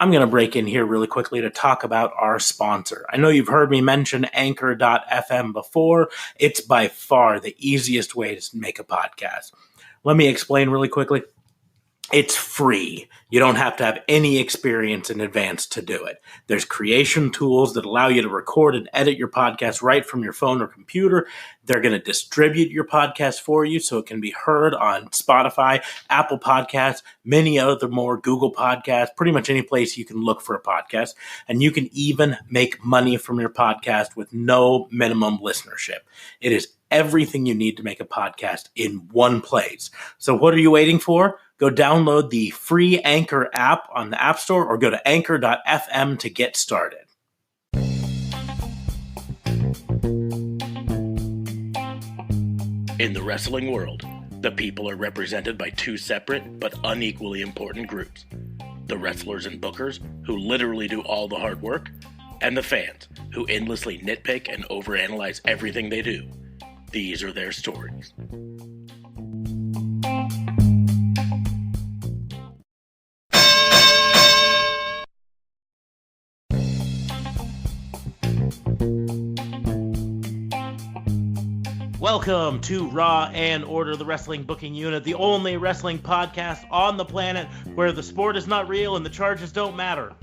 I'm going to break in here really quickly to talk about our sponsor. I know you've heard me mention Anchor.fm before. It's by far the easiest way to make a podcast. Let me explain really quickly. It's free. You don't have to have any experience in advance to do it. There's creation tools that allow you to record and edit your podcast right from your phone or computer. They're going to distribute your podcast for you so it can be heard on Spotify, Apple Podcasts, many other more, Google Podcasts, pretty much any place you can look for a podcast. And you can even make money from your podcast with no minimum listenership. It is everything you need to make a podcast in one place. So what are you waiting for? Go download the free Anchor app on the App Store or go to anchor.fm to get started. In the wrestling world, the people are represented by two separate but unequally important groups. The wrestlers and bookers, who literally do all the hard work, and the fans, who endlessly nitpick and overanalyze everything they do. These are their stories. Welcome to Raw and Order, the wrestling booking unit, the only wrestling podcast on the planet where the sport is not real and the charges don't matter.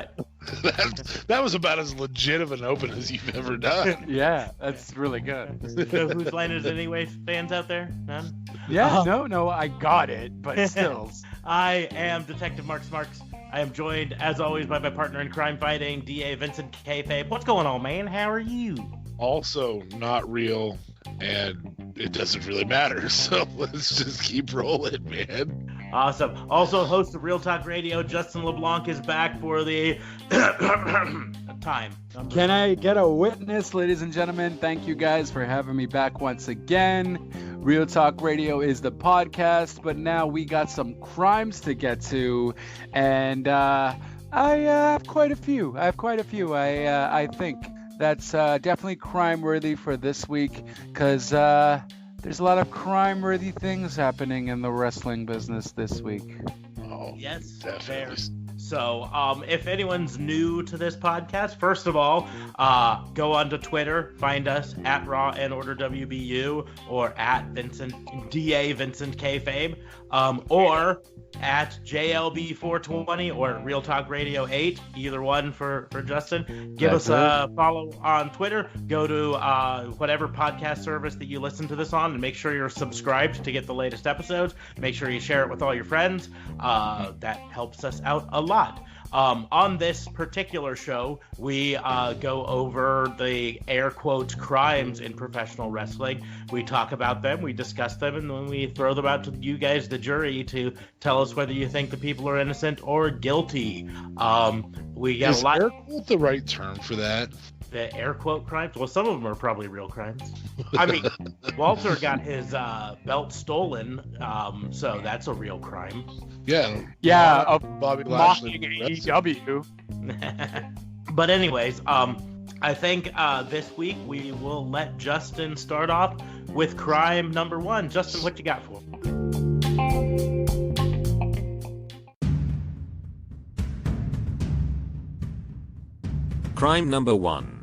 That was about as legit of an open as you've ever done. Yeah, that's really good. So whose line is it anyway, fans out there? None? Yeah, no, I got it, but still. I am Detective Mark Smarks. I am joined, as always, by my partner in crime fighting, DA Vincent K. Fabe. What's going on, man? How are you? Also not real, and it doesn't really matter, so let's just keep rolling, man. Awesome. Also, host of Real Talk Radio, Justin Leblanc is back for the time. Can I get a witness, ladies and gentlemen? Thank you guys for having me back once again. Real Talk Radio is the podcast, but now we got some crimes to get to, and I have quite a few. I think that's definitely crime-worthy for this week, because there's a lot of crime-worthy things happening in the wrestling business this week. Oh, yes, definitely. So, if anyone's new to this podcast, first of all, go onto Twitter, find us at Raw and Order WBU, or at DA Vincent K. Fabe, or at JLB420 or Real Talk Radio 8, either one for Justin. Give us a follow on Twitter. Go to whatever podcast service that you listen to this on, and make sure you're subscribed to get the latest episodes. Make sure you share it with all your friends. That helps us out a lot. On this particular show, we go over the air quotes crimes in professional wrestling. We talk about them, we discuss them, and then we throw them out to you guys, the jury, to tell us whether you think the people are innocent or guilty. We got Is a lot. air quote the right term for that? The air quote crimes? Well, some of them are probably real crimes. I mean, Walter got his belt stolen, so that's a real crime. Yeah, Bobby Lashley. AEW. But anyways, I think this week we will let Justin start off with crime number one. Justin, what you got for me? Crime number one.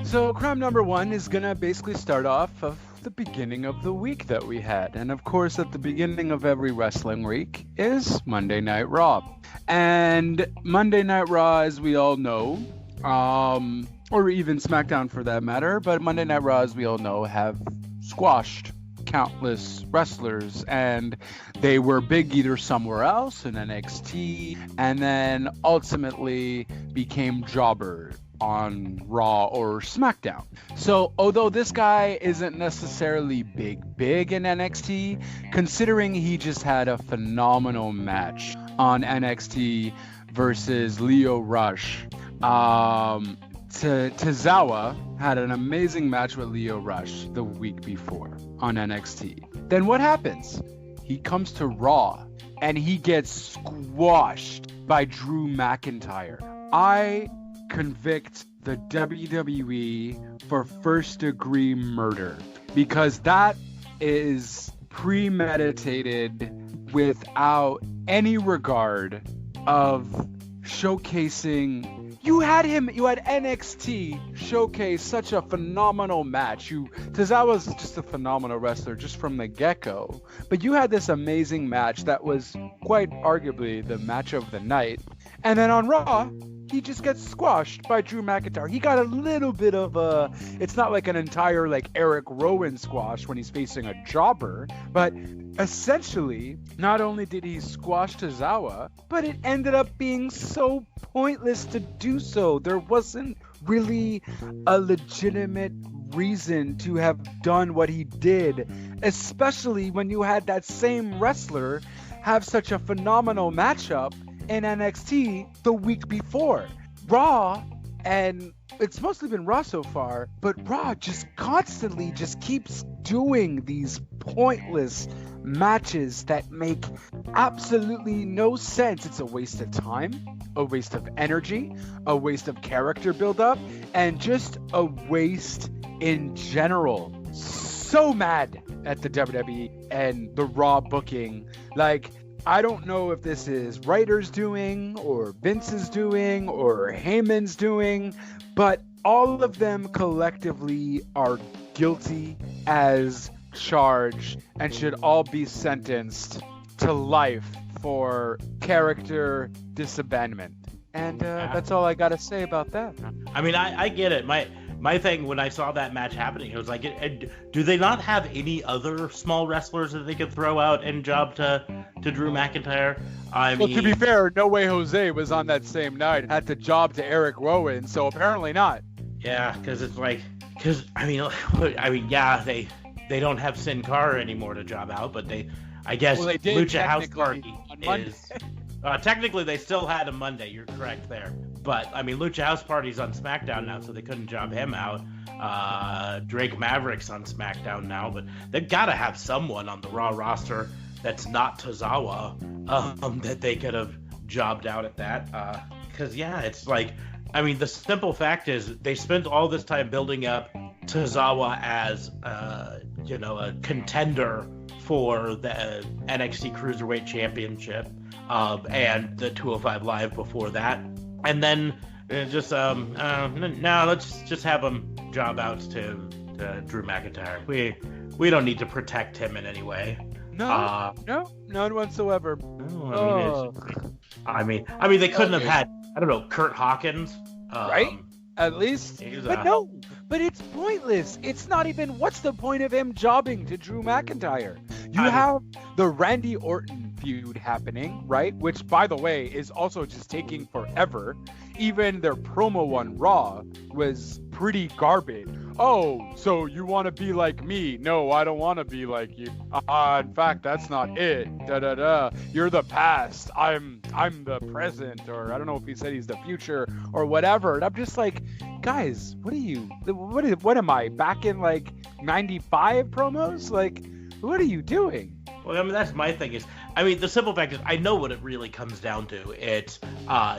So crime number one is going to basically start off of the beginning of the week that we had. And of course, at the beginning of every wrestling week is Monday Night Raw. And Monday Night Raw, as we all know, or even SmackDown for that matter, but Monday Night Raw, as we all know, have squashed countless wrestlers, and they were big either somewhere else in NXT, and then ultimately became jobbers on Raw or SmackDown. So although this guy isn't necessarily big in NXT, considering he just had a phenomenal match on NXT versus Lio Rush, Tozawa had an amazing match with Lio Rush the week before on NXT. Then what happens? He comes to Raw and he gets squashed by Drew McIntyre. I convict the WWE for first-degree murder, because that is premeditated without any regard of showcasing. You had NXT showcase such a phenomenal match. Tozawa's just a phenomenal wrestler just from the get-go. But you had this amazing match that was quite arguably the match of the night. And then on Raw, he just gets squashed by Drew McIntyre. He got a little bit of it's not like an entire like Eric Rowan squash when he's facing a jobber, but essentially, not only did he squash Tozawa, but it ended up being so pointless to do so. There wasn't really a legitimate reason to have done what he did, especially when you had that same wrestler have such a phenomenal matchup in NXT the week before. Raw, and it's mostly been Raw so far, but Raw just constantly just keeps doing these pointless matches that make absolutely no sense. It's a waste of time, a waste of energy, a waste of character build-up, and just a waste in general. So mad at the WWE and the Raw booking. Like, I don't know if this is writers doing, or Vince's doing, or Heyman's doing, but all of them collectively are guilty as charged and should all be sentenced to life for character disabandonment. And that's all I gotta say about that. I mean, I get it. My thing when I saw that match happening, it was like, do they not have any other small wrestlers that they could throw out and job to Drew McIntyre? Well, to be fair, No Way Jose was on that same night, had to job to Eric Rowan, so apparently not. Yeah, because it's like, I mean, yeah, they don't have Sin Cara anymore to job out, but I guess well, they did Lucha House Party is. Technically, they still had a Monday. You're correct there. But, I mean, Lucha House Party's on SmackDown now, so they couldn't job him out. Drake Maverick's on SmackDown now, but they've got to have someone on the Raw roster that's not Tozawa that they could have jobbed out at that. Because, yeah, it's like, I mean, the simple fact is they spent all this time building up Tozawa as, a contender for the NXT Cruiserweight Championship and the 205 Live before that. And then no, let's just have him job out to Drew McIntyre. We don't need to protect him in any way. No, none whatsoever. I mean, they couldn't have had, I don't know, Kurt Hawkins, right? At least, but it's pointless. It's not even. What's the point of him jobbing to Drew McIntyre? You have the Randy Orton feud happening, right? Which, by the way, is also just taking forever. Even their promo on Raw was pretty garbage. Oh, so you want to be like me? No, I don't want to be like you. In fact, that's not it. You're the past. I'm the present, or I don't know if he said he's the future or whatever. And I'm just like, guys, what am I back in like 95 promos? Like, what are you doing? Well, I mean, that's my thing is, I mean, the simple fact is, I know what it really comes down to. It's,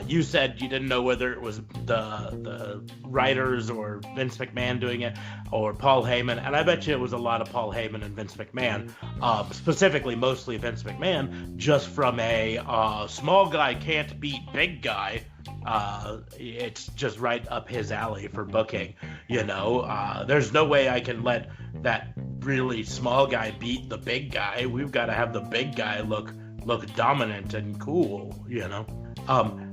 you said you didn't know whether it was the writers or Vince McMahon doing it or Paul Heyman, and I bet you it was a lot of Paul Heyman and Vince McMahon, specifically mostly Vince McMahon, just from a small guy can't beat big guy. It's just right up his alley for booking, there's no way I can let that really small guy beat the big guy. We've got to have the big guy look dominant and cool,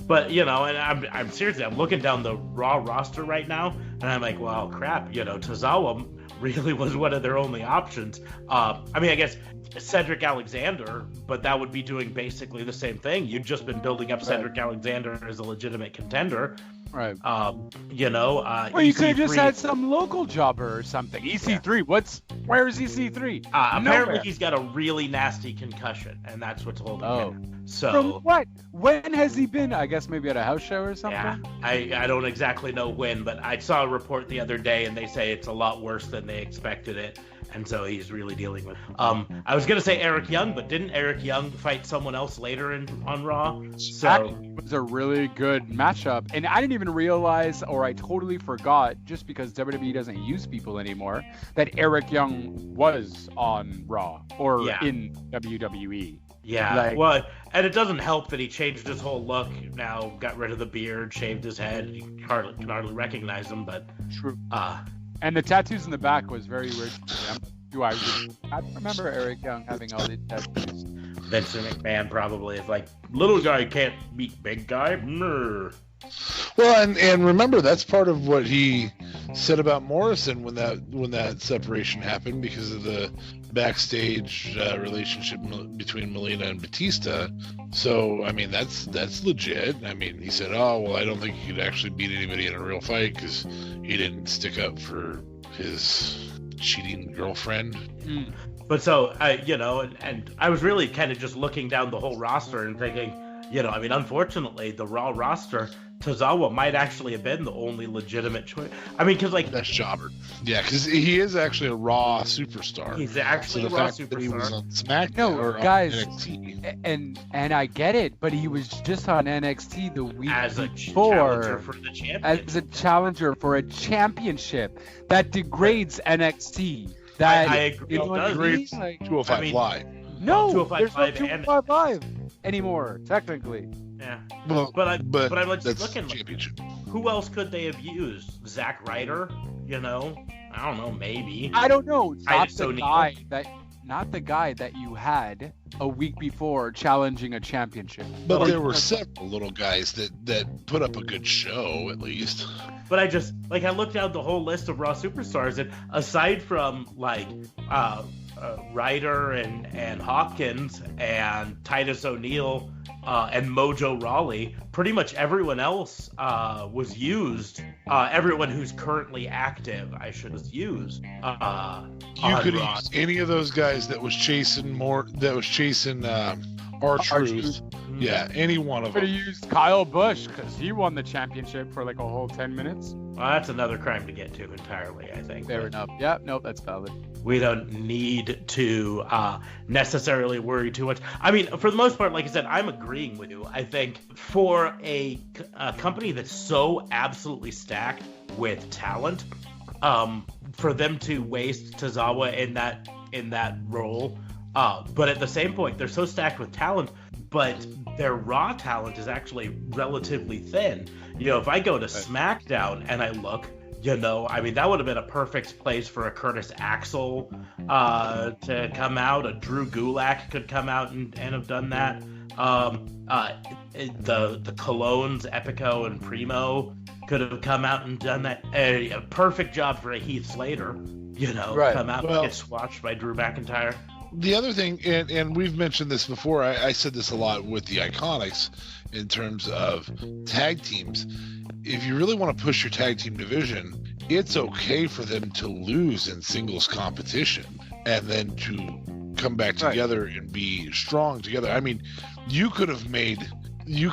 but and I'm seriously, I'm looking down the Raw roster right now and I'm like, well, crap, Tozawa really was one of their only options. I mean, I guess Cedric Alexander, but that would be doing basically the same thing. You've just been building up Cedric Alexander as a legitimate contender. Right. Well, you could have just had some local jobber or something. EC3, where's EC3? Apparently he's got a really nasty concussion, and that's what's holding him. So from what? When has he been? I guess maybe at a house show or something? Yeah, I don't exactly know when, but I saw a report the other day, and they say it's a lot worse than they expected it. and so he's really dealing with. I was gonna say Eric Young, but didn't Eric Young fight someone else later on Raw? So It was a really good matchup, and I didn't even realize, or I totally forgot, just because WWE doesn't use people anymore, that Eric Young was on Raw or in WWE. Yeah, well, and it doesn't help that he changed his whole look. Now got rid of the beard, shaved his head. You can hardly recognize him, but true. And the tattoos in the back was very weird. I don't remember Eric Young having all these tattoos. Vincent McMahon probably is like, little guy can't beat big guy. Well, and remember, that's part of what he said about Morrison when that separation happened, because of the backstage relationship between Melina and Batista. So, I mean, that's legit. I mean, he said, oh, well, I don't think he could actually beat anybody in a real fight because he didn't stick up for his cheating girlfriend. But so, and I was really kind of just looking down the whole roster and thinking, I mean, unfortunately, the Raw roster, Tozawa might actually have been the only legitimate choice. I mean, because that's jobber. Yeah, because he is actually a Raw superstar. He's actually a Raw superstar. That he was on SmackDown or guys, on NXT. And I get it, but he was just on NXT the week as a before challenger for the championship. As a challenger for a championship that degrades NXT. That I agree. It degrades 205 Live. No, 205 there's no 205 Live anymore, technically. Yeah, well, but I'm like that's looking. Championship. Who else could they have used? Zack Ryder? I don't know. Maybe. I don't know. Not the guy that you had a week before challenging a championship. But there were several little guys that put up a good show, at least. But I looked down the whole list of Raw superstars, and aside from Ryder and Hopkins and Titus O'Neil and Mojo Rawley, pretty much everyone else was used. Everyone who's currently active, I should have used. You could have used any of those guys that was chasing R-Truth. Yeah, any one of them. Could have used Kyle Busch because he won the championship for like a whole 10 minutes. Well, that's another crime to get to entirely, I think. Fair enough. Yeah, nope, that's valid. We don't need to necessarily worry too much. I mean, for the most part, like I said, I'm agreeing with you. I think for a company that's so absolutely stacked with talent, for them to waste Tozawa in that role, but at the same point, they're so stacked with talent, but their Raw talent is actually relatively thin. If I go to SmackDown and I look, I mean, that would have been a perfect place for a Curtis Axel to come out. A Drew Gulak could come out and have done that. The Colognes, Epico, and Primo could have come out and done that. A perfect job for a Heath Slater, come out and get squashed by Drew McIntyre. The other thing, and we've mentioned this before, I said this a lot with the Iconics in terms of tag teams. If you really want to push your tag team division, it's okay for them to lose in singles competition and then to come back together and be strong together. I mean, you could have made Drew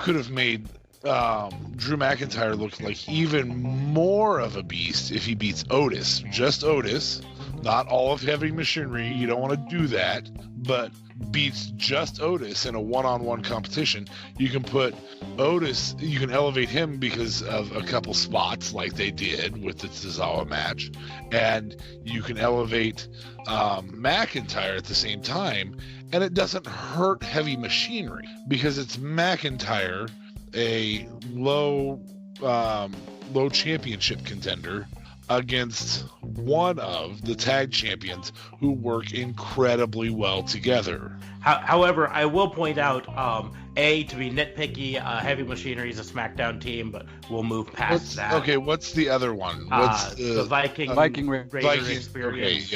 McIntyre look like even more of a beast if he beats Otis. Just Otis, not all of Heavy Machinery. You don't want to do that, but beats just Otis in a one-on-one competition. You can put Otis, you can elevate him because of a couple spots like they did with the Tozawa match, and you can elevate McIntyre at the same time, and it doesn't hurt Heavy Machinery because it's McIntyre, a low championship contender, against one of the tag champions who work incredibly well together. However, I will point out, to be nitpicky, Heavy Machinery is a SmackDown team, but we'll move past that. Okay, what's the other one? What's the Viking Raider Experience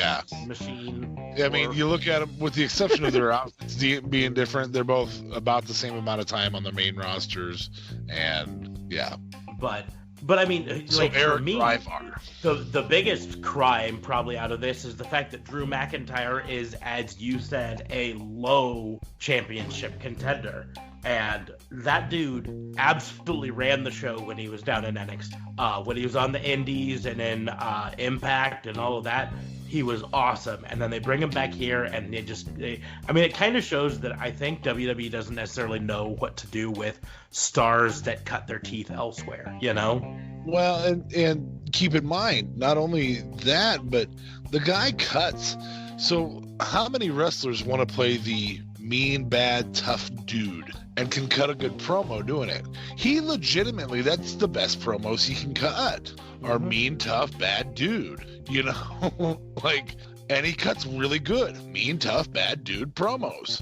machine? I mean, you look at them, with the exception of their outfits being different, they're both about the same amount of time on the main rosters, and yeah. But I mean, so like, Eric for me, Ryvar. the biggest crime probably out of this is the fact that Drew McIntyre is, as you said, a low championship contender. And that dude absolutely ran the show when he was down in NXT. When he was on the Indies and in Impact and all of that, he was awesome. And then they bring him back here, and it kind of shows that I think WWE doesn't necessarily know what to do with stars that cut their teeth elsewhere, you know? Well, and keep in mind, not only that, but the guy cuts. So how many wrestlers want to play the mean, bad, tough dude and can cut a good promo doing it? He legitimately, that's the best promos he can cut, are mean, tough, bad dude, you know? Like, and he cuts really good mean, tough, bad dude promos.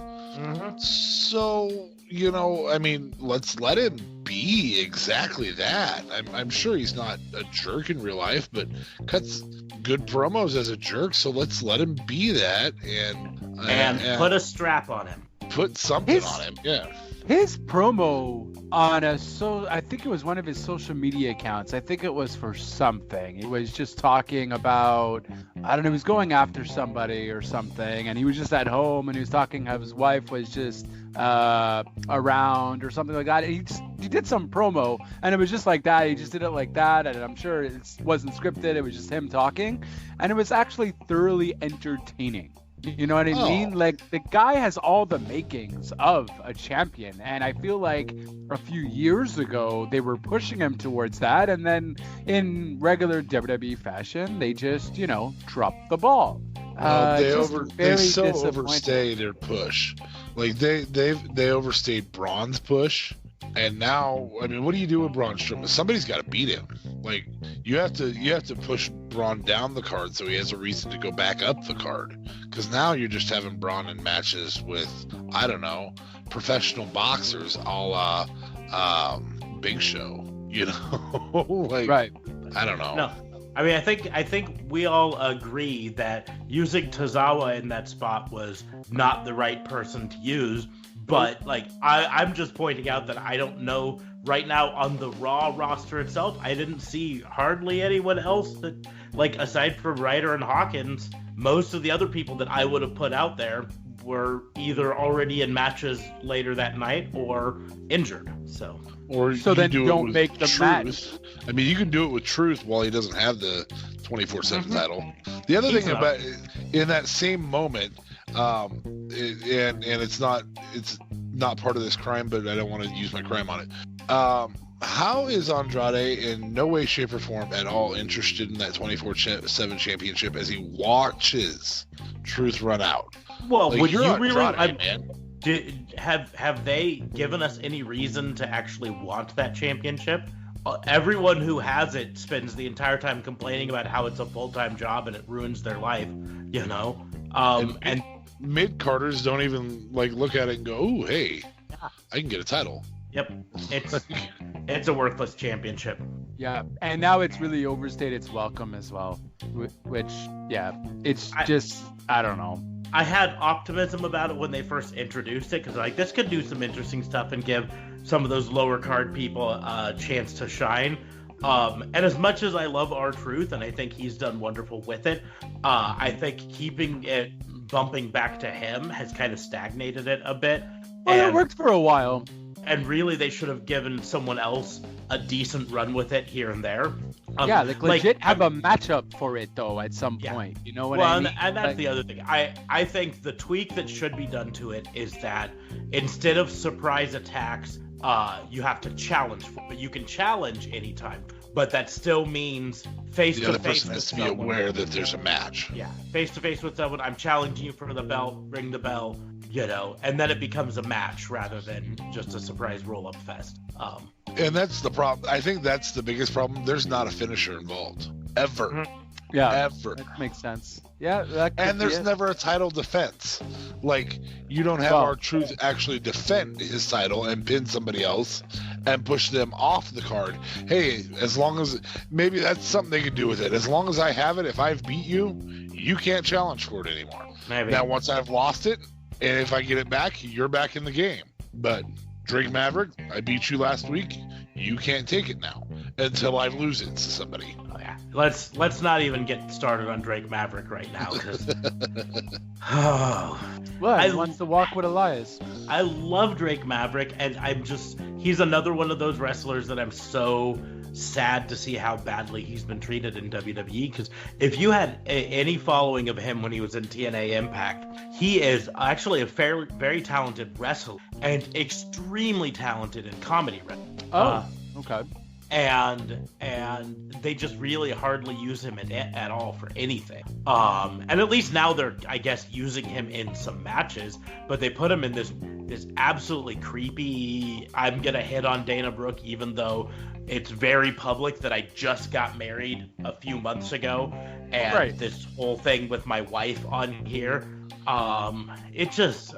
So, you know, I mean, let's let him be exactly that. I'm sure he's not a jerk in real life, but cuts good promos as a jerk, so let's let him be that and put a strap on him. Put something on him, yeah. His promo on I think it was one of his social media accounts. I think it was for something. He was just talking about, I don't know, he was going after somebody or something, and he was just at home, and he was talking how his wife was just around or something like that. He did some promo, and it was just like that. He just did it like that, and I'm sure it wasn't scripted. It was just him talking, and it was actually thoroughly entertaining. You know what I mean? Like, the guy has all the makings of a champion, and I feel like a few years ago they were pushing him towards that, and then in regular WWE fashion they just, you know, dropped the ball. They overstay their push. Like they overstayed Braun's push. And now, I mean, what do you do with Braun Strowman? Somebody's got to beat him. Like, you have to push Braun down the card so he has a reason to go back up the card. Because now you're just having Braun in matches with, I don't know, professional boxers, a la Big Show. You know, like, right? I don't know. No, I mean, I think we all agree that using Tozawa in that spot was not the right person to use. But, like, I'm just pointing out that I don't know right now on the Raw roster itself. I didn't see hardly anyone else that, like, aside from Ryder and Hawkins, most of the other people that I would have put out there were either already in matches later that night or injured. So then don't make the match. I mean, you can do it with Truth while he doesn't have the 24/7 title. The other thing about in that same moment. And it's not part of this crime, but I don't want to use my crime on it. How is Andrade in no way, shape, or form at all interested in that 24/7 championship as he watches Truth run out? Well, like, would you Andrade, really, man. Have they given us any reason to actually want that championship? Everyone who has it spends the entire time complaining about how it's a full-time job and it ruins their life, you know? And mid-carders don't even, like, look at it and go, "Ooh, hey, I can get a title." Yep, it's a worthless championship. Yeah, and now it's really overstayed its welcome as well, which, yeah, I don't know. I had optimism about it when they first introduced it, because, like, this could do some interesting stuff and give some of those lower card people a chance to shine. And as much as I love R-Truth, and I think he's done wonderful with it, I think keeping it bumping back to him has kind of stagnated it a bit. Well, it worked for a while. And really, they should have given someone else a decent run with it here and there. Legit have a matchup for it, though, at some point. You know what I mean? And that's the other thing. I think the tweak that should be done to it is that instead of surprise attacks, you have to challenge. But you can challenge anytime. But that still means face-to-face. The other person has to be aware that there's a match. Yeah, face-to-face with someone. I'm challenging you for the belt. Ring the bell. You know, and then it becomes a match rather than just a surprise roll-up fest. And that's the problem. I think that's the biggest problem. There's not a finisher involved. Ever. Mm-hmm. Yeah. Ever. That makes sense. Yeah. And there's never a title defense. Like, you don't have R-Truth actually defend his title and pin somebody else and push them off the card. Hey, as long as, maybe that's something they could do with it. As long as I have it, if I've beat you, you can't challenge for it anymore. Maybe. Now, once I've lost it, and if I get it back, you're back in the game. But Drake Maverick, I beat you last week. You can't take it now until I lose it to somebody. Oh, yeah. let's not even get started on Drake Maverick right now, because Well, he wants to walk with Elias. I love Drake Maverick, and he's another one of those wrestlers that I'm so sad to see how badly he's been treated in WWE, because if you had any following of him when he was in TNA Impact, he is actually a very talented wrestler and extremely talented in comedy wrestling. Okay. And they just really hardly use him at all for anything. And at least now they're, I guess, using him in some matches, but they put him in this absolutely creepy, I'm gonna hit on Dana Brooke even though it's very public that I just got married a few months ago, and this whole thing with my wife on here, it's just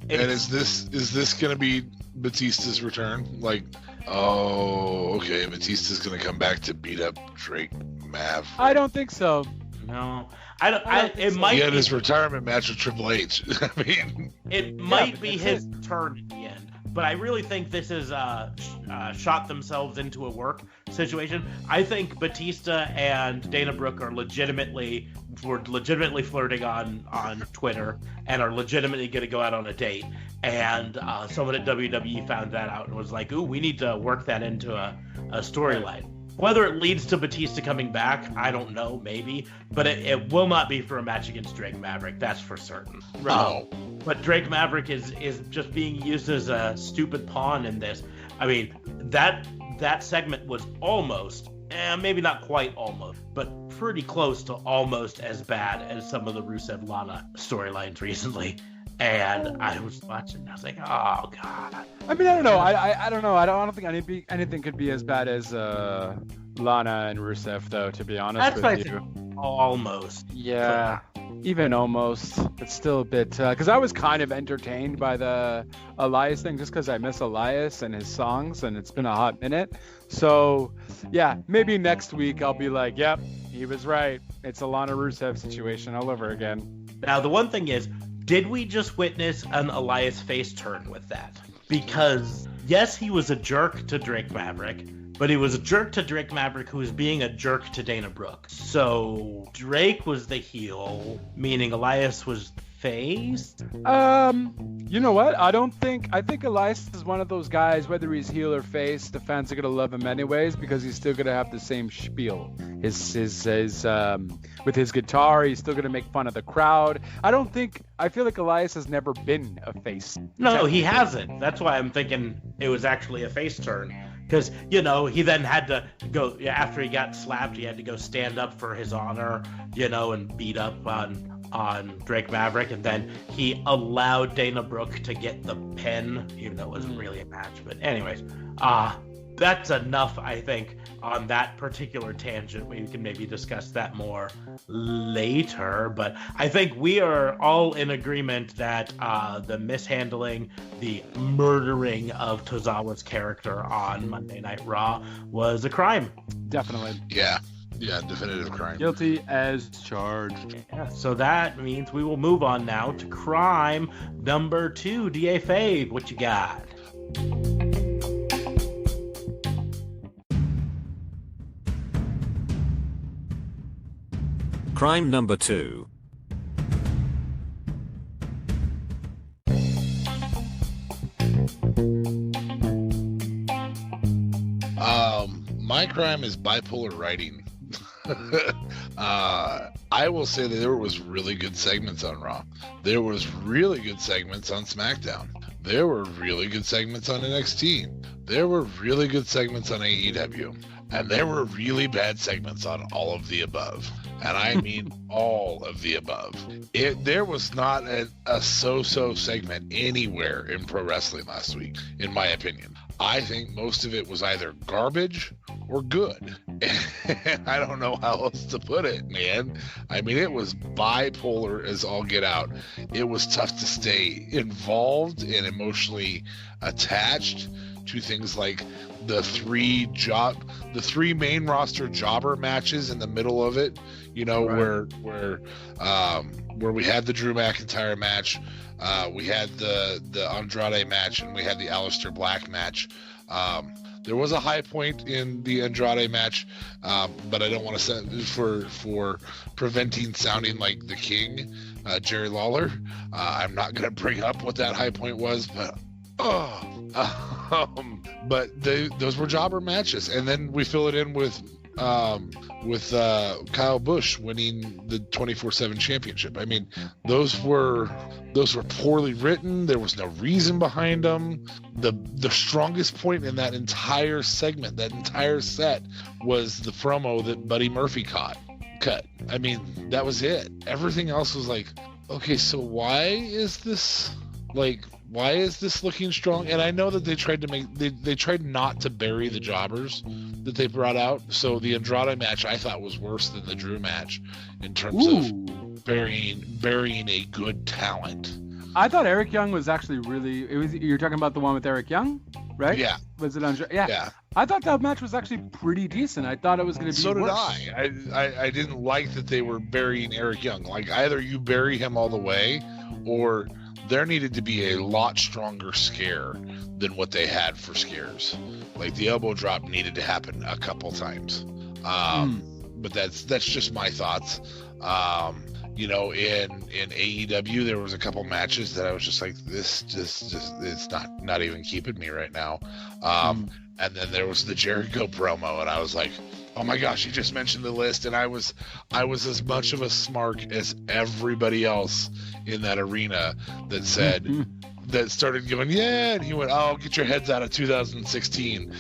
is this gonna be Batista's return? Like, oh, okay, Batista's gonna come back to beat up Drake Mav. I don't think so. No, I don't. It might. He had be his retirement match with Triple H. I mean, it might be his turn in the end. But I really think this is shot themselves into a work situation. I think Batista and Dana Brooke were legitimately flirting on Twitter and are legitimately going to go out on a date. And someone at WWE found that out and was like, "Ooh, we need to work that into a storyline." Whether it leads to Batista coming back, I don't know, maybe. But it will not be for a match against Drake Maverick, that's for certain. Oh. But Drake Maverick is just being used as a stupid pawn in this. I mean, that segment was almost, maybe not quite almost, but pretty close to almost as bad as some of the Rusev Lana storylines recently. And I was watching, and I was like, oh god. I mean, I don't know. I don't know. I don't think anything could be as bad as Lana and Rusev, though. To be honest with you, almost. Yeah, even almost. It's still a bit because I was kind of entertained by the Elias thing, just because I miss Elias and his songs, and it's been a hot minute. So, yeah, maybe next week I'll be like, yep, he was right. It's a Lana Rusev situation all over again. Now, the one thing is, did we just witness an Elias face turn with that? Because, yes, he was a jerk to Drake Maverick, but he was a jerk to Drake Maverick who was being a jerk to Dana Brooke. So, Drake was the heel, meaning Elias was face? You know what? I think Elias is one of those guys, whether he's heel or face, the fans are gonna love him anyways because he's still gonna have the same spiel. His with his guitar, he's still gonna make fun of the crowd. I feel like Elias has never been a face. No, he hasn't. That's why I'm thinking it was actually a face turn. Because, he then had to go, after he got slapped, he had to go stand up for his honor, and beat up on Drake Maverick, and then he allowed Dana Brooke to get the pin, even though it wasn't really a match. But anyways, that's enough, I think, on that particular tangent. We can maybe discuss that more later, but I think we are all in agreement that the mishandling, the murdering of Tozawa's character on Monday Night Raw was a crime. Definitely. Yeah, definitive crime. Guilty as charged. Yeah, so that means we will move on now to crime number 2. DA Fabe, what you got? Crime number 2. My crime is bipolar writing. I will say that there was really good segments on Raw. There was really good segments on SmackDown. There were really good segments on NXT. There were really good segments on AEW. And there were really bad segments on all of the above. And I mean all of the above. There was not a so-so segment anywhere in pro wrestling last week, in my opinion. I think most of it was either garbage or good. And I don't know how else to put it, man. I mean, it was bipolar as all get out. It was tough to stay involved and emotionally attached to things like the three main roster jobber matches in the middle of it, right. where we had the Drew McIntyre match, we had the Andrade match, and we had the Aleister Black match. There was a high point in the Andrade match, but I don't want to say for preventing sounding like the king, Jerry Lawler. I'm not going to bring up what that high point was, but those were jobber matches, and then we fill it in with Kyle Busch winning the 24/7 championship. I mean, those were poorly written. There was no reason behind them. The strongest point in that entire segment, that entire set, was the promo that Buddy Murphy cut. I mean, that was it. Everything else was like, okay, so why is this looking strong? And I know that they tried to they tried not to bury the jobbers that they brought out. So the Andrade match I thought was worse than the Drew match in terms of burying a good talent. I thought Eric Young was actually you're talking about the one with Eric Young, right? Yeah. Was it Andrade? Yeah. I thought that match was actually pretty decent. I thought it was going to be worse. So did I. I didn't like that they were burying Eric Young. Like, either you bury him all the way, or there needed to be a lot stronger scare than what they had for scares. Like, the elbow drop needed to happen a couple times. But that's just my thoughts. In AEW, there was a couple matches that I was just like, this just it's not even keeping me right now. And then there was the Jericho promo, and I was like, oh my gosh, you just mentioned the list, and I was as much of a smark as everybody else in that arena that said that started going, yeah, and he went, oh, get your heads out of 2016.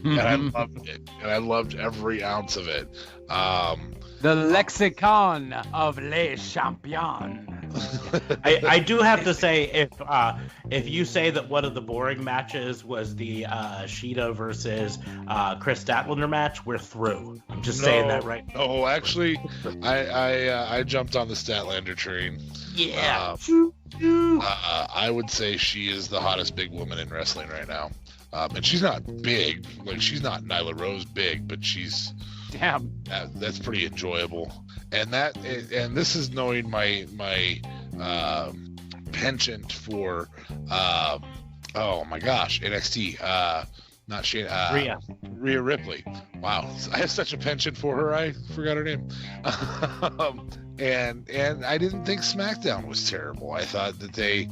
And I loved it, and I loved every ounce of it. The lexicon of Les Champions. I do have to say, if you say that one of the boring matches was the Shida versus Chris Statlander match, we're through. I'm just saying that right now. Oh, actually, I jumped on the Statlander train. Yeah. I would say she is the hottest big woman in wrestling right now. And she's not big. Like, she's not Nyla Rose big, but she's... Damn. That's pretty enjoyable. And this is knowing my penchant for oh my gosh, NXT, not Shayna, Rhea Ripley. Wow, I have such a penchant for her, I forgot her name. And I didn't think SmackDown was terrible. I thought that they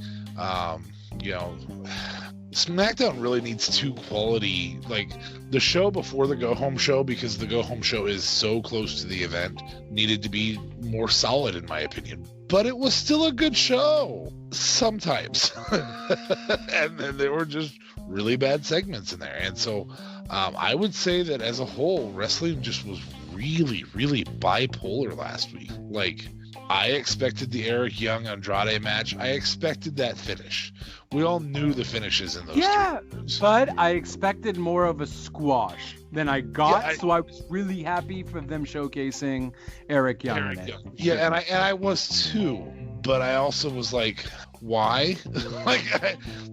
SmackDown really needs two quality, like, the show before the Go Home show, because the Go Home show is so close to the event, needed to be more solid in my opinion. But it was still a good show sometimes. And then there were just really bad segments in there. And so I would say that as a whole, wrestling just was really, really bipolar last week. Like, I expected the Eric Young Andrade match. I expected that finish. We all knew the finishes in those two. But I expected more of a squash than I got, so I was really happy for them showcasing Eric Young. Yeah, and I was too. But I also was like, why?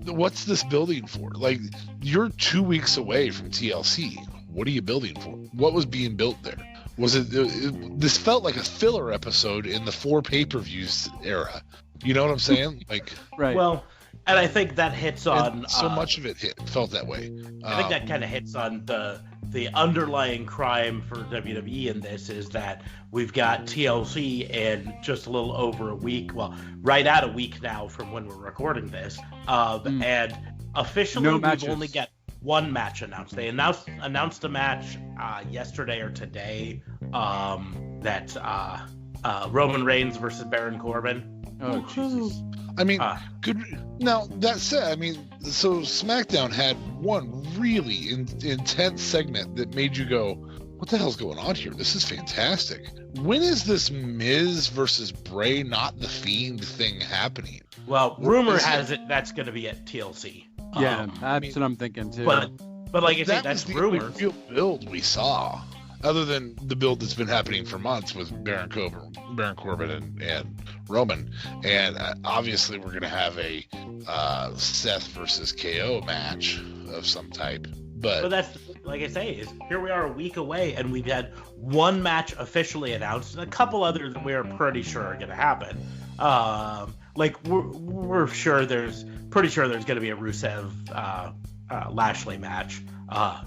What's this building for? Like, you're 2 weeks away from TLC. What are you building for? What was being built there? Was this felt like a filler episode in the 4 pay-per-views era. You know what I'm saying? Like, right. Well, and I think that hits on so much of it felt that way. I think that kind of hits on the underlying crime for WWE in this, is that we've got TLC in just a little over a week. Well, right at a week now from when we're recording this. And officially we've only got one match announced. They announced a match yesterday or today, that's Roman Reigns versus Baron Corbin. Oh, Jesus. I mean, good. Now, that said, I mean, so SmackDown had one really intense segment that made you go, what the hell's going on here? This is fantastic. When is this Miz versus Bray Not the Fiend thing happening? Well, rumor has it that's going to be at TLC. Yeah, that's what I'm thinking too. But like I say, that's rumor. Real build we saw, other than the build that's been happening for months with Baron Corbin and Roman, and obviously we're gonna have a Seth versus KO match of some type. But that's, like I say, is here we are a week away, and we've had one match officially announced, and a couple others that we're pretty sure are gonna happen. Like we're pretty sure there's going to be a Rusev Lashley match.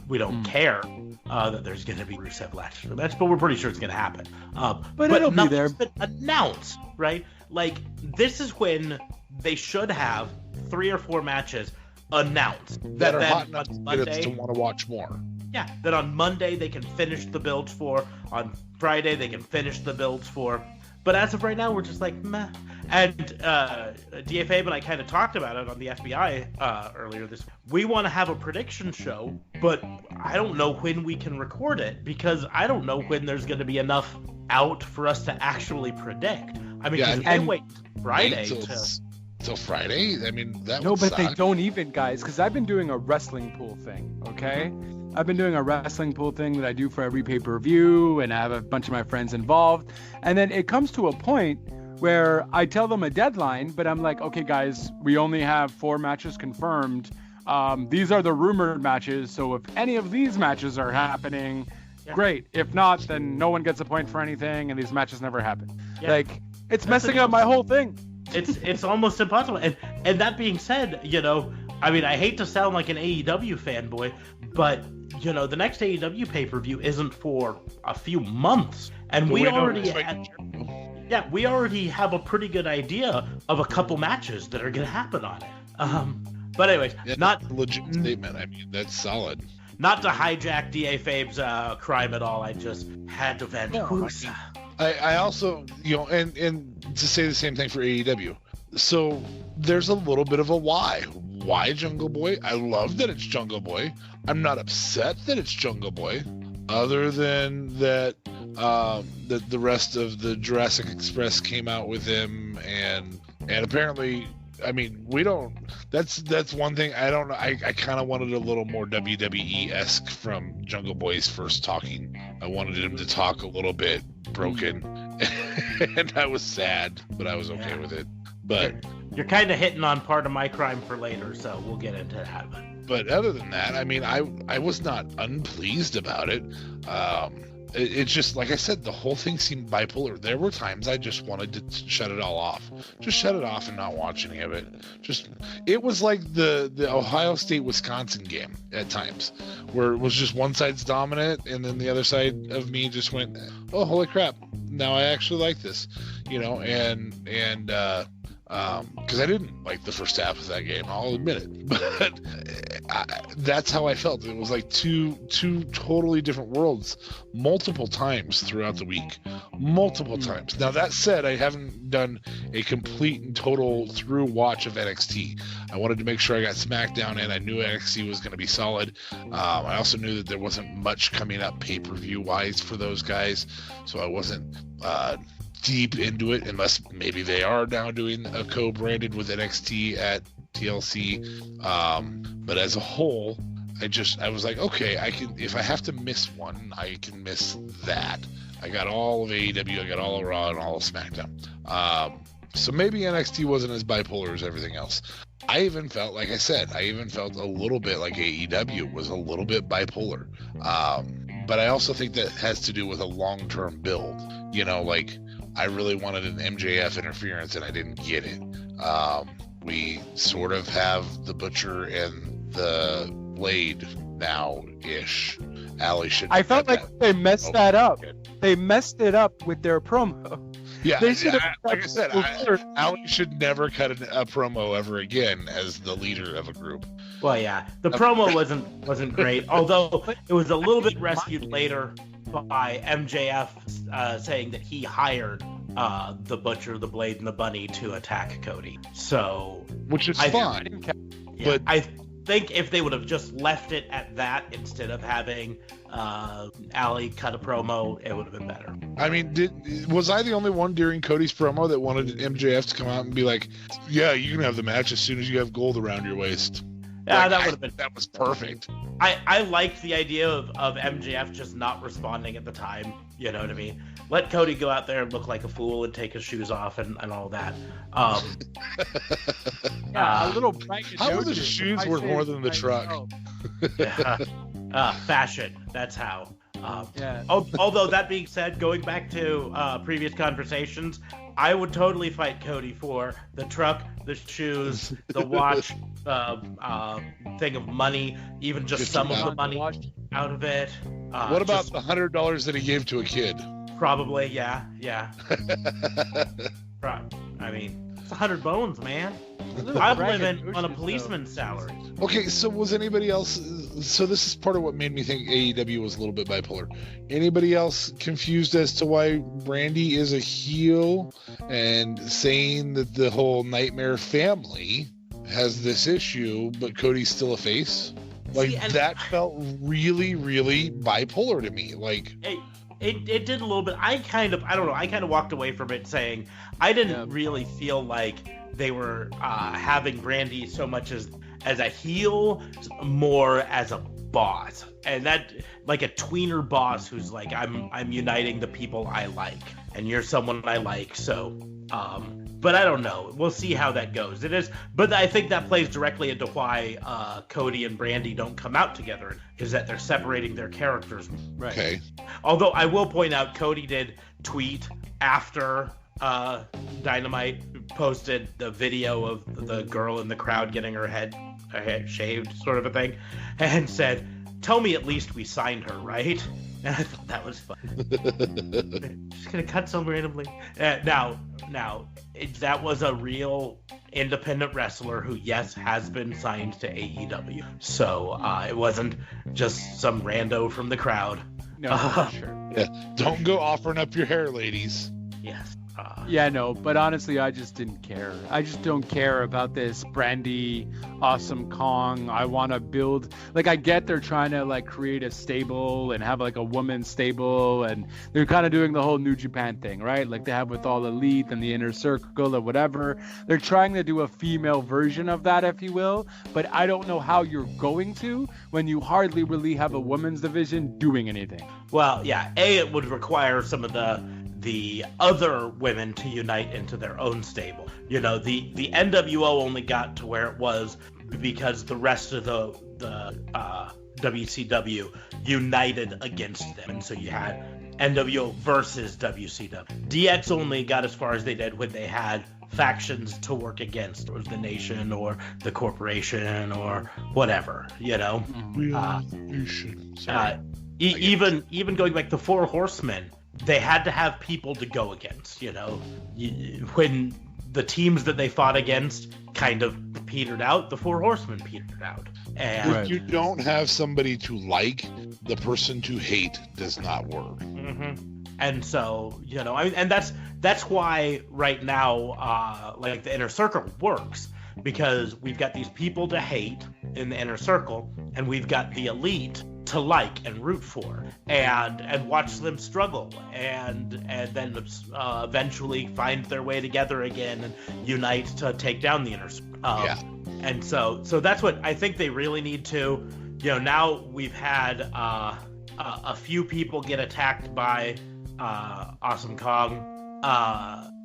We don't care that there's going to be Rusev Lashley match, but we're pretty sure it's going to happen. But it'll be there. Been announced, right? Like, this is when they should have 3 or 4 matches announced that are hot enough to want to watch more. Yeah, that on Monday they can finish the builds for. On Friday they can finish the builds for. But as of right now, we're just like, meh. And DA Fabe and I kind of talked about it on the FBI earlier this week. We want to have a prediction show, but I don't know when we can record it because I don't know when there's going to be enough out for us to actually predict. I mean, if they wait Friday till Friday? I mean, that no, would but suck. they don't even, guys, because I've been doing a wrestling pool thing, okay? I've been doing a wrestling pool thing that I do for every pay-per-view, and I have a bunch of my friends involved. And then it comes to a point where I tell them a deadline, but I'm like, okay, guys, we only have 4 matches confirmed. These are the rumored matches, so if any of these matches are happening, great. If not, then no one gets a point for anything, and these matches never happen. Yeah. Like, it's messing up my whole thing. It's almost impossible. And that being said, you know, I mean, I hate to sound like an AEW fanboy, but, you know, the next AEW pay-per-view isn't for a few months. And we already have a pretty good idea of a couple matches that are going to happen on it. But anyways, not a legit statement. I mean, that's solid. Not to hijack DA Fabe's crime at all. I just had to vent. I also, you know, and to say the same thing for AEW. So there's a little bit of a why. Why Jungle Boy? I love that it's Jungle Boy. I'm not upset that it's Jungle Boy, other than that the rest of the Jurassic Express came out with him, and apparently, I mean, we don't. That's one thing. I don't know. I kind of wanted a little more WWE-esque from Jungle Boy's first talking. I wanted him to talk a little bit broken, and I was sad, but I was okay with it. But you're kind of hitting on part of my crime for later, so we'll get into that. But other than that, I mean, I was not unpleased about it. It's just, like I said, the whole thing seemed bipolar. There were times I just wanted to shut it all off. Just shut it off and not watch any of it. It was like the Ohio State-Wisconsin game at times, where it was just one side's dominant, and then the other side of me just went, oh, holy crap, now I actually like this. You know, and because I didn't like the first half of that game, I'll admit it, but that's how I felt. It was like two totally different worlds multiple times throughout the week. Multiple times. Now, that said, I haven't done a complete and total through watch of NXT. I wanted to make sure I got SmackDown in. I knew NXT was going to be solid. I also knew that there wasn't much coming up pay-per-view wise for those guys, so I wasn't deep into it, unless maybe they are now doing a co-branded with NXT at TLC. But as a whole, I was like, okay, I can, if I have to miss one, I can miss that. I got all of AEW, I got all of Raw and all of SmackDown. So maybe NXT wasn't as bipolar as everything else. I even felt, like I said, a little bit like AEW was a little bit bipolar. But I also think that has to do with a long-term build. You know, like, I really wanted an MJF interference and I didn't get it. We sort of have the Butcher and the Blade now-ish. Allie should. I felt like they messed that up. They messed it up with their promo. Yeah, they should have. Like I said, Allie should never cut a promo ever again as the leader of a group. Well, yeah, the promo wasn't great, although it was a little bit rescued later by MJF saying that he hired the Butcher, the Blade, and the Bunny to attack Cody. So, which is fine. But I think if they would have just left it at that instead of having Allie cut a promo, it would have been better. I mean, was I the only one during Cody's promo that wanted MJF to come out and be like, "Yeah, you can have the match as soon as you have gold around your waist"? Yeah, like, that would have been. That was perfect. I liked the idea of MJF just not responding at the time. You know what I mean? Let Cody go out there and look like a fool and take his shoes off and all that. A little how the shoes worth more than the truck? Fashion. That's how. Yeah. Although that being said, going back to previous conversations, I would totally fight Cody for the truck, the shoes, the watch, thing of money, even just some of the money out of it. What about the $100 that he gave to a kid? Probably, yeah. I mean, it's 100 bones, man. I'm living on a policeman's salary. Okay, so was anybody else? So this is part of what made me think AEW was a little bit bipolar. Anybody else confused as to why Brandy is a heel and saying that the whole Nightmare family has this issue, but Cody's still a face? Like, that felt really, really bipolar to me. Like, it did a little bit. I kind of walked away from it saying I didn't really feel like they were having Brandy so much as a heel, more as a boss, and that, like, a tweener boss who's like, I'm uniting the people I like, and you're someone I like, so but I don't know. We'll see how that goes. It is, but I think that plays directly into why Cody and Brandy don't come out together, is that they're separating their characters. Right. okay. Although I will point out, Cody did tweet after Dynamite posted the video of the girl in the crowd getting her head shaved, sort of a thing, and said, "Tell me at least we signed her, right?" And I thought that was fun. Just gonna cut so randomly. Now, that was a real independent wrestler who, yes, has been signed to AEW. So it wasn't just some rando from the crowd. No, for sure. Yeah. Don't go offering up your hair, ladies. Yes. Yeah, no, but honestly, I just didn't care. I just don't care about this Brandy, Awesome Kong. I want to build, like, I get they're trying to, like, create a stable and have, like, a woman's stable, and they're kind of doing the whole New Japan thing, right? Like they have with All Elite and the Inner Circle or whatever. They're trying to do a female version of that, if you will, but I don't know how you're going to when you hardly really have a women's division doing anything. Well, yeah, it would require some of the other women to unite into their own stable. You know, the NWO only got to where it was because the rest of the WCW united against them, and so you had NWO versus WCW. DX only got as far as they did when they had factions to work against. It was the Nation or the Corporation or whatever, you know. Even going back, the Four Horsemen, they had to have people to go against, you know. When the teams that they fought against kind of petered out, the Four Horsemen petered out. And if you don't have somebody to like, the person to hate does not work. Mm-hmm. And so, you know, and that's why right now, like, the Inner Circle works, because we've got these people to hate in the Inner Circle, and we've got the Elite to like and root for, and watch them struggle, and then eventually find their way together again and unite to take down the Inner Circle. And so that's what I think they really need to. You know, now we've had a few people get attacked by Awesome Kong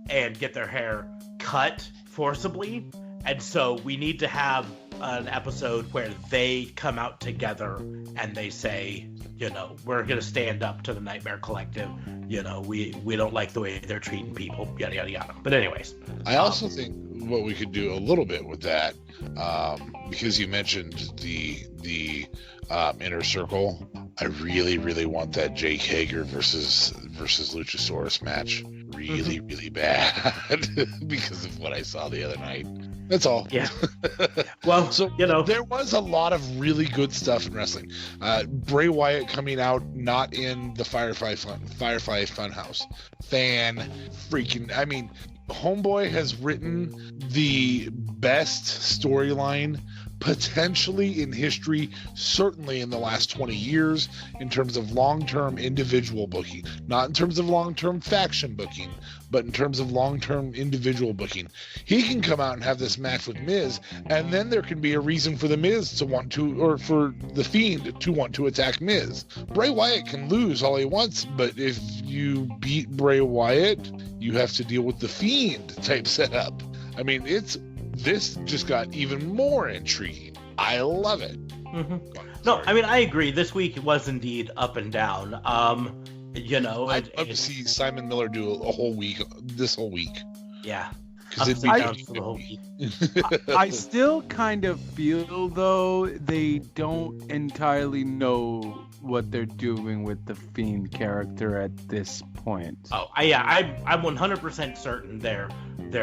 and get their hair cut forcibly, and so we need to have an episode where they come out together and they say, you know, we're gonna stand up to the Nightmare Collective. You know, we don't like the way they're treating people, yada yada yada. But anyways, I also think what we could do a little bit with that, because you mentioned the Inner Circle, I really want that Jake Hager versus Luchasaurus match really bad because of what I saw the other night. That's all. Yeah. Well, so, you know, there was a lot of really good stuff in wrestling. Bray Wyatt coming out not in the Firefly Funhouse. I mean, Homeboy has written the best storyline potentially in history, certainly in the last 20 years, in terms of long-term individual booking. Not in terms of long-term faction booking, but in terms of long-term individual booking. He can come out and have this match with Miz, and then there can be a reason for the Miz to want to, or for the Fiend to want to attack Miz. Bray Wyatt can lose all he wants, but if you beat Bray Wyatt, you have to deal with the Fiend type setup. I mean, this just got even more intriguing. I love it. No, I mean, I agree. This week was indeed up and down. I'd love to see Simon Miller do a whole week, this whole week. Yeah. Because I still kind of feel, though, they don't entirely know what they're doing with the Fiend character at this point. Oh, I'm 100% certain they're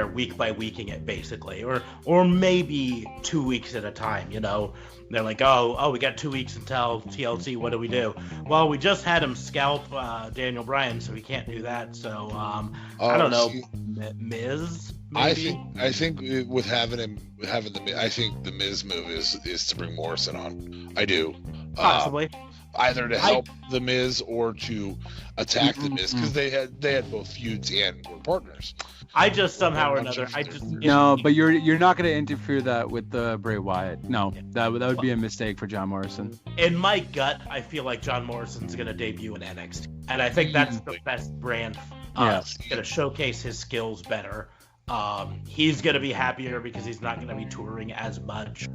week by weeking it, basically, or maybe 2 weeks at a time. They're like, oh, we got 2 weeks until TLC. What do we do? Well, we just had him scalp Daniel Bryan, so we can't do that. So I don't know, Miz. Maybe? I think with having I think the Miz move is to bring Morrison on. I do. Possibly. Either to help the Miz or to attack the Miz, because they had both feuds and were partners. I just somehow or another. But you're not going to interfere that with Bray Wyatt. No, that would be a mistake for John Morrison. In my gut, I feel like John Morrison's going to debut in NXT, and I think that's the best brand. He's going to showcase his skills better. He's going to be happier because he's not going to be touring as much.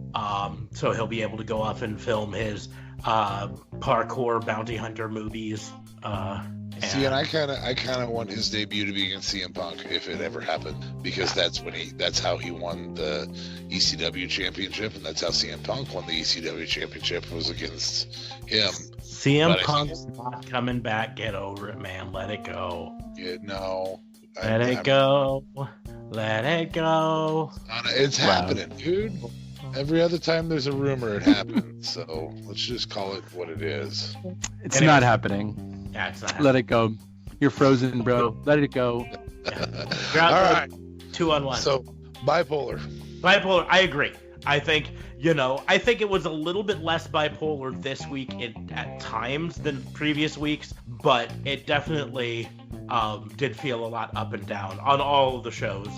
So he'll be able to go off and film his parkour bounty hunter movies. And I kind of want his debut to be against CM Punk if it ever happened, because that's how he won the ECW championship, and that's how CM Punk won the ECW championship, was against him. CM Punk's not coming back. Get over it, man. Let it go. Let it go. It's happening, dude. Every other time there's a rumor, it happens. So let's just call it what it is. It's not happening. Yeah, it's not happening. Let it go. You're frozen, bro. Let it go. Yeah. All right. 2-on-1. So, bipolar. I agree. I think it was a little bit less bipolar this week at times than previous weeks, but it definitely did feel a lot up and down on all of the shows.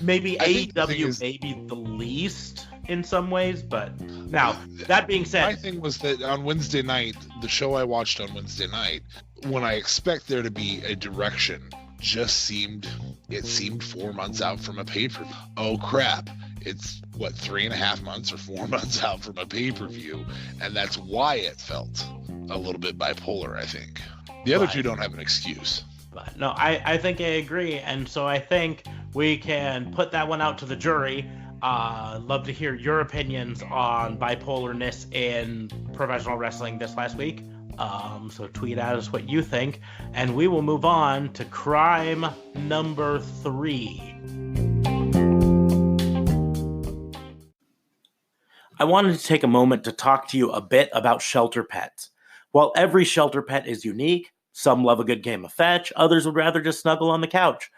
Maybe AEW maybe the least in some ways, but now that being said, my thing was that on Wednesday night, the show I watched on Wednesday night, when I expect there to be a direction, seemed 4 months out from a pay-per-view. Oh crap. It's 3.5 months or 4 months out from a pay-per-view, and that's why it felt a little bit bipolar, I think. The other two don't have an excuse. But no, I think I agree, and so I think we can put that one out to the jury. Love to hear your opinions on bipolarness in professional wrestling this last week. So tweet at us what you think, and we will move on to crime number 3. I wanted to take a moment to talk to you a bit about shelter pets. While every shelter pet is unique, some love a good game of fetch, others would rather just snuggle on the couch.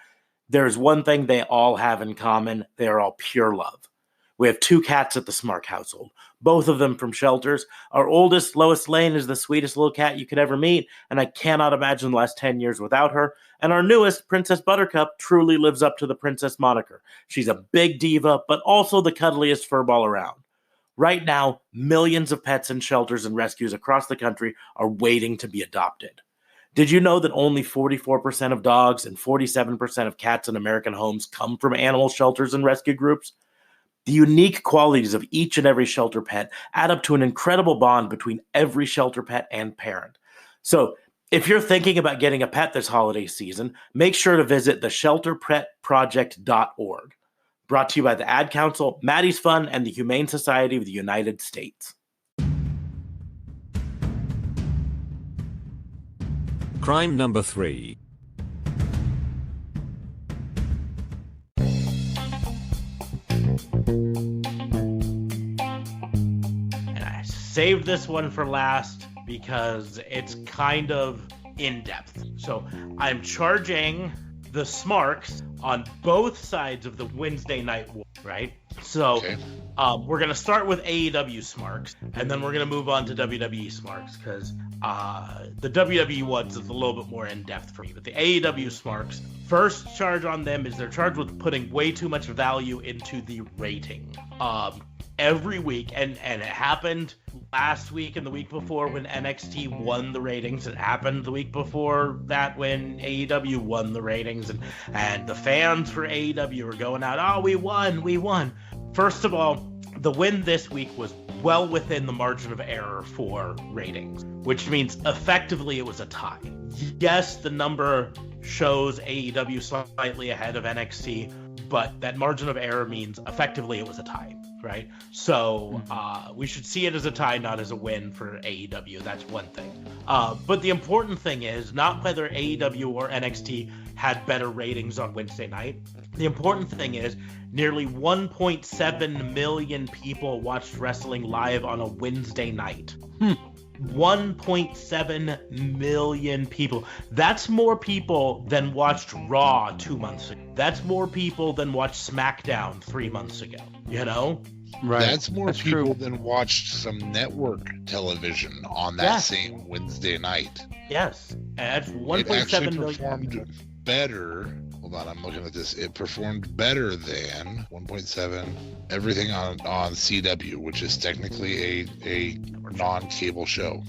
There's one thing they all have in common: they are all pure love. We have 2 cats at the Smark household, both of them from shelters. Our oldest, Lois Lane, is the sweetest little cat you could ever meet, and I cannot imagine the last 10 years without her. And our newest, Princess Buttercup, truly lives up to the princess moniker. She's a big diva, but also the cuddliest furball around. Right now, millions of pets in shelters and rescues across the country are waiting to be adopted. Did you know that only 44% of dogs and 47% of cats in American homes come from animal shelters and rescue groups? The unique qualities of each and every shelter pet add up to an incredible bond between every shelter pet and parent. So, if you're thinking about getting a pet this holiday season, make sure to visit theshelterpetproject.org. Brought to you by the Ad Council, Maddie's Fund, and the Humane Society of the United States. Crime number 3. And I saved this one for last because it's kind of in-depth. So I'm charging the Smarks on both sides of the Wednesday night war, right? So we're going to start with AEW Smarks, and then we're going to move on to WWE Smarks, because the WWE ones is a little bit more in-depth for me. But the AEW Smarks, first charge on them is they're charged with putting way too much value into the rating. Every week, and it happened last week and the week before when NXT won the ratings. It happened the week before that when AEW won the ratings, and the fans for AEW were going out, oh, we won. First of all, the win this week was well within the margin of error for ratings, which means effectively it was a tie. Yes, the number shows AEW slightly ahead of NXT, but that margin of error means effectively it was a tie, right? So we should see it as a tie, not as a win for AEW. That's one thing. But the important thing is not whether AEW or NXT had better ratings on Wednesday night. The important thing is nearly 1.7 million people watched wrestling live on a Wednesday night. 1.7 million people. That's more people than watched Raw 2 months ago. That's more people than watched SmackDown 3 months ago. You know? Right. That's more people than watched some network television on that same Wednesday night. Yes. That's 1.7 million. Performed better. Hold on, I'm looking at this. It performed better than 1.7 everything on CW, which is technically a non-cable show.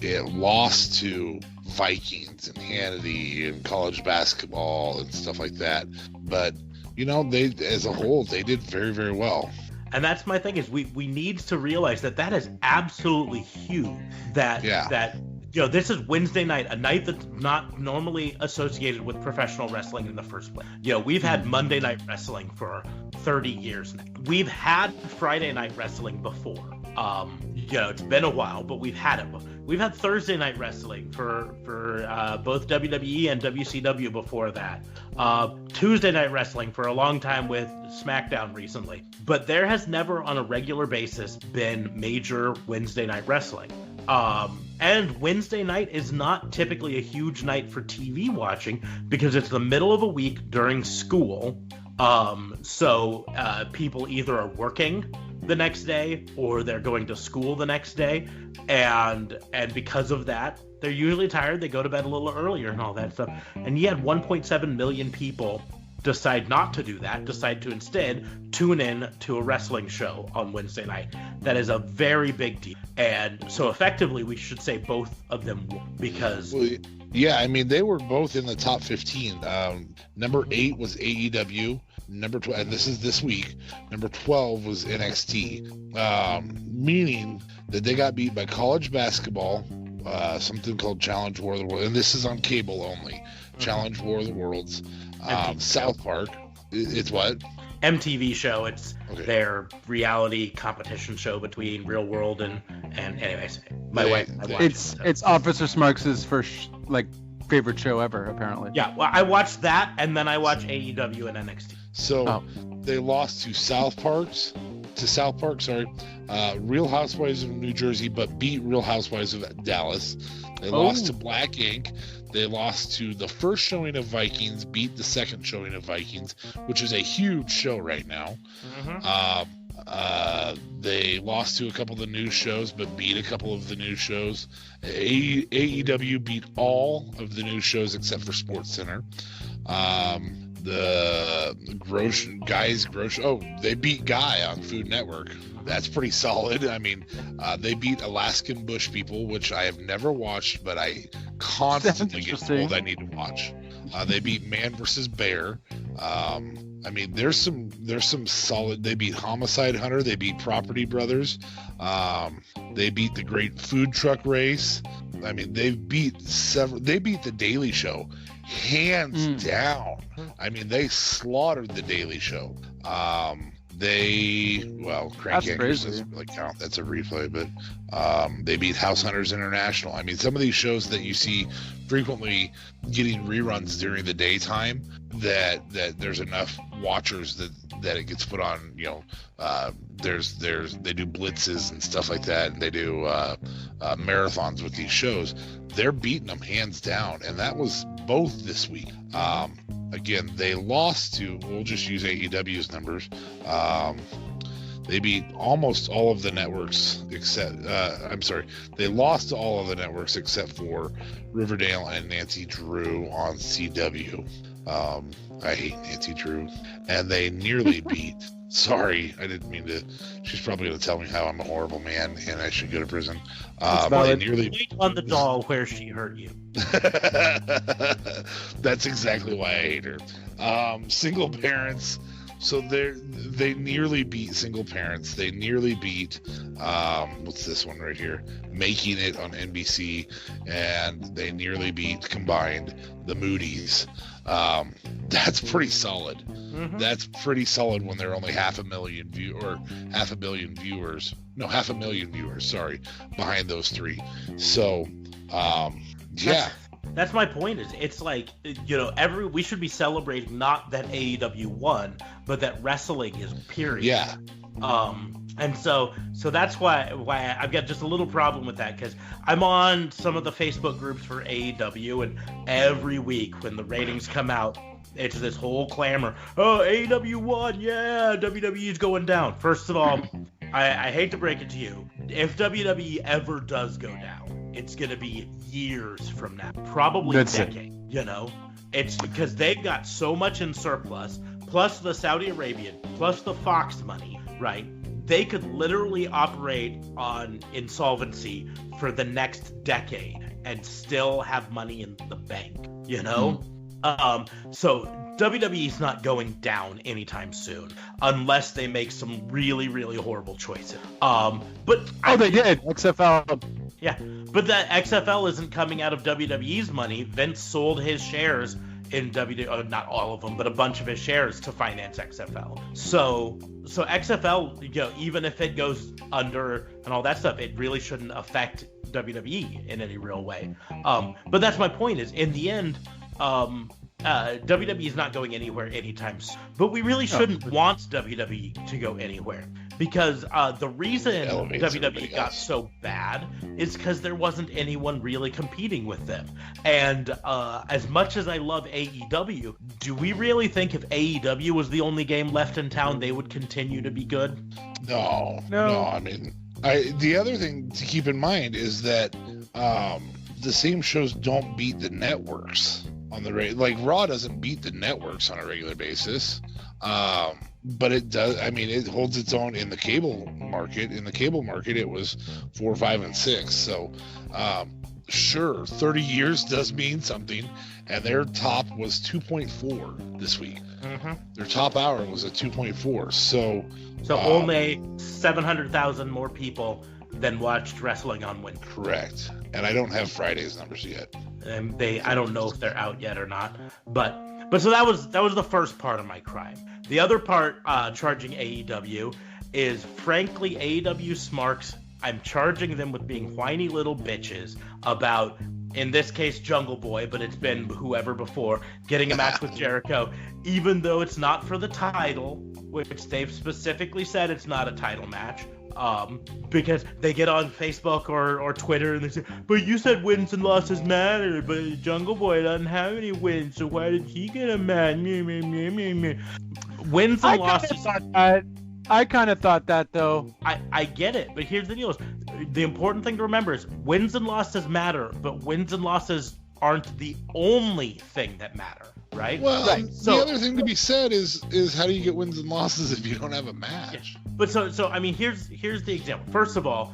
It lost to Vikings and Hannity and college basketball and stuff like that. But, you know, they as a whole, they did very, very well. And that's my thing is we need to realize that is absolutely huge. That you know, this is Wednesday night, a night that's not normally associated with professional wrestling in the first place. You know, we've had Monday Night Wrestling for 30 years now. We've had Friday Night Wrestling before. You know, it's been a while, but we've had it before. We've had Thursday Night Wrestling for both WWE and WCW before that. Tuesday Night Wrestling for a long time with SmackDown recently. But there has never on a regular basis been major Wednesday Night Wrestling. And Wednesday night is not typically a huge night for TV watching because it's the middle of a week during school. So people either are working the next day or they're going to school the next day. And because of that, they're usually tired. They go to bed a little earlier and all that stuff. And yet 1.7 million people decide not to do that, decide to instead tune in to a wrestling show on Wednesday night. That is a very big deal. And so effectively, we should say both of them won because... Well, yeah, I mean, they were both in the top 15. Number 8 was AEW. Number 12, and this is this week, number 12 was NXT. Meaning that they got beat by college basketball, something called Challenge War of the World, and this is on cable only. Challenge War of the Worlds. South Park. It's what? MTV show. It's their reality competition show between Real World and anyways. My wife. It's Officer Smarks' first favorite show ever, apparently. Yeah, well, I watched that and then I watched AEW and NXT. So they lost to South Park, Real Housewives of New Jersey, but beat Real Housewives of Dallas. They lost to Black Ink. They lost to the first showing of Vikings, beat the second showing of Vikings, which is a huge show right now. They lost to a couple of the new shows, but beat a couple of the new shows. AEW beat all of the new shows except for SportsCenter. The they beat Guy on Food Network. That's pretty solid. I mean, they beat Alaskan Bush People, which I have never watched, but I constantly get told I need to watch. They beat Man vs. Bear. I mean, there's some solid. They beat Homicide Hunter. They beat Property Brothers. They beat the Great Food Truck Race. I mean, they beat the Daily Show, hands down. I mean, they slaughtered the Daily Show. Crank Anchors doesn't really count. That's a replay, but they beat House Hunters International. I mean, some of these shows that you see frequently getting reruns during the daytime, that there's enough watchers that it gets put on. You know, they do blitzes and stuff like that, and they do marathons with these shows. They're beating them hands down, and that was both this week. Again, they lost to, we'll just use AEW's numbers. They beat almost all of the networks except, they lost to all of the networks except for Riverdale and Nancy Drew on CW. I hate Nancy Drew. And they nearly beat, sorry, I didn't mean to, she's probably going to tell me how I'm a horrible man and I should go to prison. They nearly wait on the doll where she hurt you. That's exactly why I hate her. Single parents So they nearly beat Single Parents. They nearly beat what's this one right here? Making It on NBC, and they nearly beat combined the Moody's. That's pretty solid. Mm-hmm. That's pretty solid when they're only 500,000 viewers. No, 500,000 viewers. Sorry, behind those three. So, yeah. That's my point. It's like, you know, we should be celebrating not that AEW won, but that wrestling is period. Yeah. And so that's why I've got just a little problem with that, because I'm on some of the Facebook groups for AEW, and every week when the ratings come out, it's this whole clamor. Oh, AEW won, yeah, WWE's going down. First of all, I hate to break it to you, if WWE ever does go down, it's gonna be years from now, probably a decade. You know, it's because they've got so much in surplus, plus the Saudi Arabian, plus the Fox money, right? They could literally operate on insolvency for the next decade and still have money in the bank, you know? So WWE's not going down anytime soon unless they make some really, really horrible choices. They did. XFL. Yeah, but that XFL isn't coming out of WWE's money. Vince sold his shares in not all of them, but a bunch of his shares to finance XFL. So XFL, you know, even if it goes under and all that stuff, it really shouldn't affect WWE in any real way. But that's my point, is in the end, WWE is not going anywhere anytime soon. But we really shouldn't want WWE to go anywhere, because the reason WWE got so bad is because there wasn't anyone really competing with them. And as much as I love AEW, do we really think if AEW was the only game left in town, they would continue to be good? No. I mean, the other thing to keep in mind is that the same shows don't beat the networks on the like Raw doesn't beat the networks on a regular basis. But it does. I mean, it holds its own in the cable market. In the cable market, it was 4, 5, and 6. So, sure, 30 years does mean something. And their top was 2.4 this week. Mm-hmm. Their top hour was at 2.4. So only 700,000 more people than watched wrestling on Wednesday. Correct. And I don't have Friday's numbers yet. And I don't know if they're out yet or not. But so that was the first part of my crime. The other part, charging AEW, is frankly AEW smarks. I'm charging them with being whiny little bitches about, in this case, Jungle Boy, but it's been whoever before, getting a match with Jericho, even though it's not for the title, which they've specifically said it's not a title match. Because they get on Facebook or Twitter and they say, but you said wins and losses matter, but Jungle Boy doesn't have any wins, so why did he get a match? Wins and losses. I kind of thought that, though. I get it, but here's the deal. The important thing to remember is wins and losses matter, but wins and losses aren't the only thing that matter, right? Well, right. The other thing to be said is how do you get wins and losses if you don't have a match? Yeah. But so I mean, here's the example. First of all,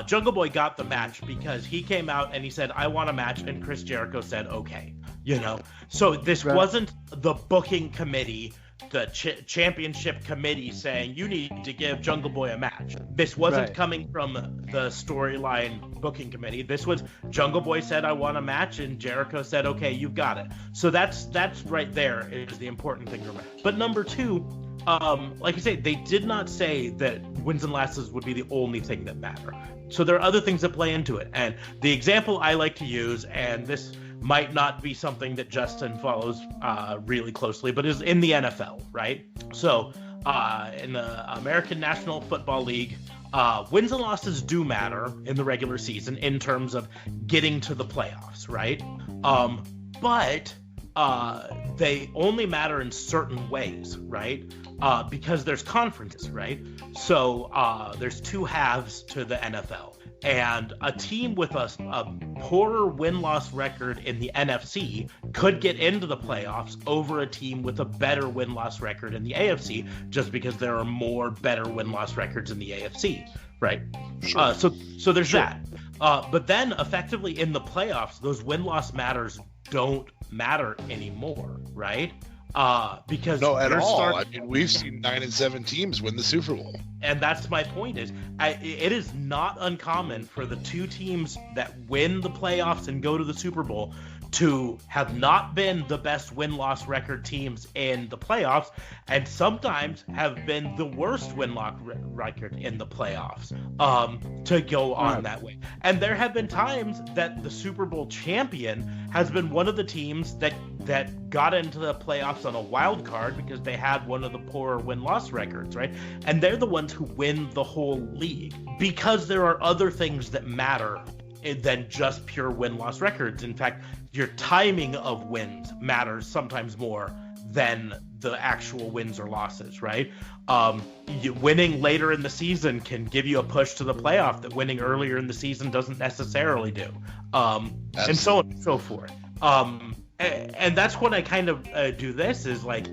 Jungle Boy got the match because he came out and he said, I want a match, and Chris Jericho said, okay. You know? So this wasn't the booking committee, the championship committee saying, you need to give Jungle Boy a match. This wasn't coming from the storyline booking committee. This was Jungle Boy said, I want a match, and Jericho said, okay, you've got it. So that's right there is the important thing to remember. But number two, like you say, they did not say that wins and losses would be the only thing that matter. So there are other things that play into it. And the example I like to use, and this might not be something that Justin follows really closely, but is in the NFL, right? So in the American National Football League, wins and losses do matter in the regular season in terms of getting to the playoffs, right? But they only matter in certain ways, right? Because there's conferences, right? So there's two halves to the NFL. And a team with a poorer win-loss record in the NFC could get into the playoffs over a team with a better win-loss record in the AFC, just because there are more better win-loss records in the AFC, right? Sure. So there's that. But then, effectively, in the playoffs, those win-loss matters don't matter anymore, right? Because no, at all. I mean, we've seen 9 and 7 teams win the Super Bowl. And that's my point is, it is not uncommon for the two teams that win the playoffs and go to the Super Bowl to have not been the best win-loss record teams in the playoffs, and sometimes have been the worst win-loss record in the playoffs, to go on that way. And there have been times that the Super Bowl champion has been one of the teams that got into the playoffs on a wild card because they had one of the poorer win-loss records, right? And they're the ones who win the whole league because there are other things that matter than just pure win-loss records. In fact, your timing of wins matters sometimes more than the actual wins or losses, right? Winning later in the season can give you a push to the playoff that winning earlier in the season doesn't necessarily do, and so on and so forth. And that's when I kind of do this is like,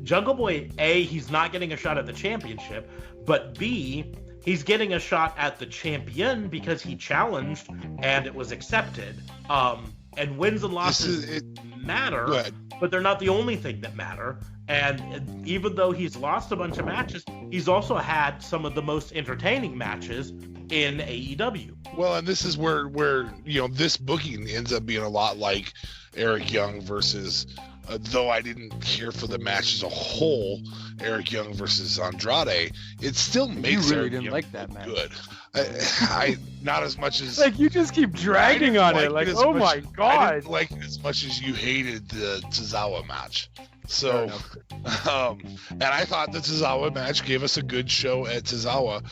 Jungle Boy, A, he's not getting a shot at the championship, but B, he's getting a shot at the champion because he challenged and it was accepted. And wins and losses matter, but they're not the only thing that matter. And even though he's lost a bunch of matches, he's also had some of the most entertaining matches in AEW. Well, and this is where this booking ends up being a lot like Eric Young versus, though I didn't care for the match as a whole, Eric Young versus Andrade, it still makes you really Eric didn't Young like that match. Good. I not as much as like you just keep dragging on it. Like, oh my god! I didn't like it as much as you hated the Tozawa match. So, and I thought the Tozawa match gave us a good show at Tozawa.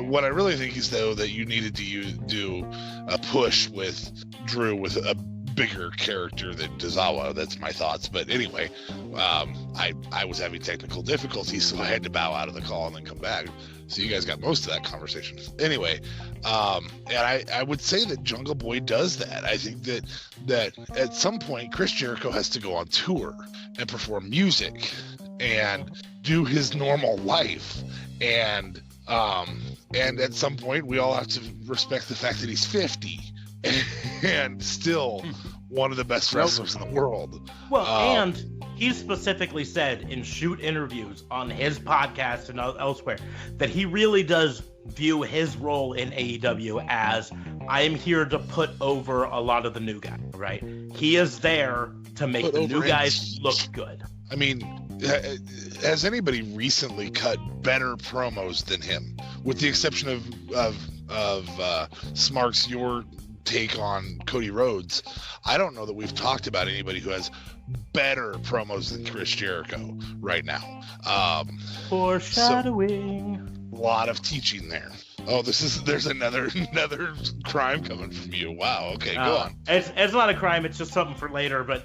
What I really think is, though, that you needed to do a push with Drew with a bigger character than Tozawa. That's my thoughts. But anyway, I was having technical difficulties, so I had to bow out of the call and then come back. So you guys got most of that conversation. Anyway, and I would say that Jungle Boy does that. I think that at some point Chris Jericho has to go on tour and perform music and do his normal life. And at some point we all have to respect the fact that he's 50 and still one of the best wrestlers in the world. Well, and he specifically said in shoot interviews on his podcast and elsewhere that he really does view his role in AEW as, I am here to put over a lot of the new guys, right? He is there to make the new guys look good. I mean, has anybody recently cut better promos than him? With the exception of Smarks, your take on Cody Rhodes, I don't know that we've talked about anybody who has better promos than Chris Jericho right now. Foreshadowing. So, a lot of teaching there. Oh, there's another crime coming from you. Wow. Okay, go on. It's not a crime. It's just something for later. But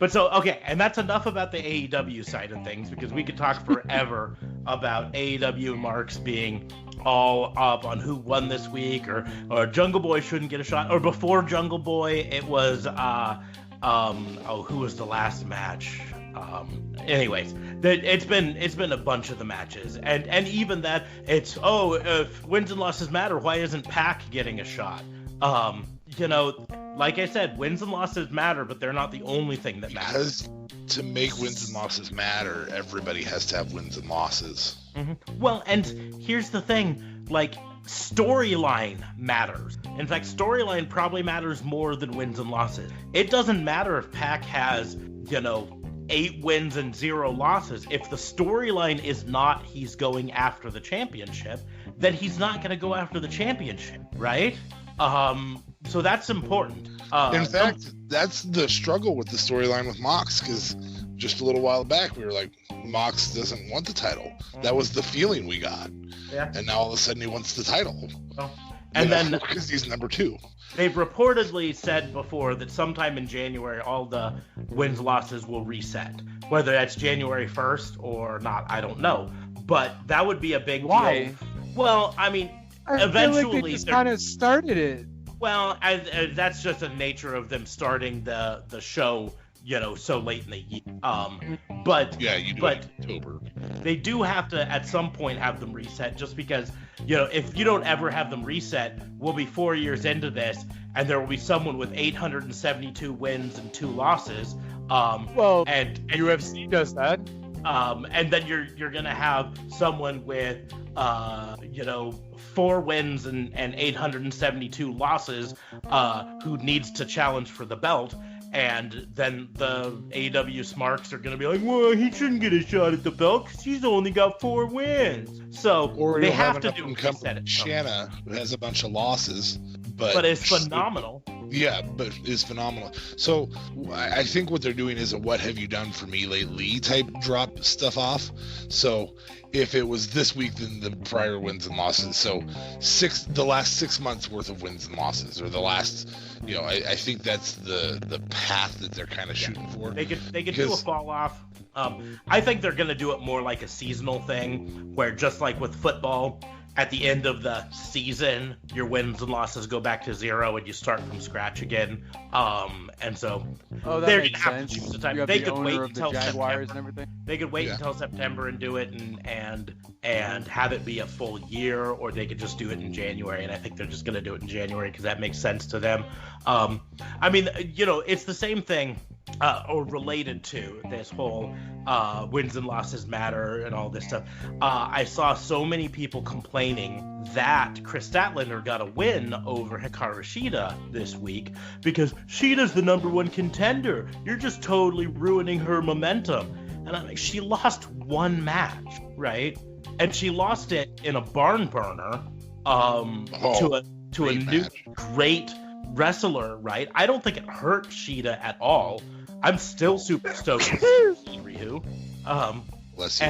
okay. And that's enough about the AEW side of things, because we could talk forever about AEW and Marks being all up on who won this week, or Jungle Boy shouldn't get a shot, or before Jungle Boy it was who was the last match? Anyways, it's been a bunch of the matches, and even that it's if wins and losses matter, why isn't Pac getting a shot? Like I said, wins and losses matter, but they're not the only thing that matters. Because to make wins and losses matter, everybody has to have wins and losses. Mm-hmm. Well, and here's the thing, like, storyline matters. In fact, storyline probably matters more than wins and losses. It doesn't matter if Pac has, 8 wins and 0 losses. If the storyline is not he's going after the championship, then he's not going to go after the championship, right? So that's important. In fact, that's the struggle with the storyline with Mox, because just a little while back we were like, Mox doesn't want the title. That was the feeling we got. Yeah. And now all of a sudden he wants the title. Well, and then because he's number 2. They've reportedly said before that sometime in January all the wins losses will reset. Whether that's January 1st or not, I don't know. But that would be a big deal. Well, I mean, eventually feel like they just kind of started it. Well, that's just the nature of them starting the show, so late in the year. But yeah, you do it in October. They do have to at some point have them reset, just because if you don't ever have them reset, we'll be 4 years into this, and there will be someone with 872 wins and 2 losses, And UFC does that. And then you're gonna have someone with 4 wins and 872 losses who needs to challenge for the belt. And then the AEW smarks are going to be like, well, he shouldn't get a shot at the belt because he's only got 4 wins. So or they have to do it. Shanna, who has a bunch of losses, but it's phenomenal. Yeah, but is phenomenal. So I think what they're doing is a "what have you done for me lately" type drop stuff off. So if it was this week, then the prior wins and losses. So the last 6 months worth of wins and losses, or the last, I think that's the path that they're kind of shooting for. They could do a fall off. I think they're going to do it more like a seasonal thing, where just like with football, at the end of the season, your wins and losses go back to 0 and you start from scratch again. And so they're going to have to choose the time. They could wait until Jaguars and everything. They could wait until September and do it and have it be a full year, or they could just do it in January. And I think they're just going to do it in January because that makes sense to them. It's the same thing. Or related to this whole wins and losses matter and all this stuff. I saw so many people complaining that Chris Statlander got a win over Hikaru Shida this week because Shida's the #1 contender. You're just totally ruining her momentum. And I'm like, she lost 1 match, right? And she lost it in a barn burner to a new great wressler, right? I don't think it hurt Shida at all. I'm still super stoked to see Ryu. Bless you.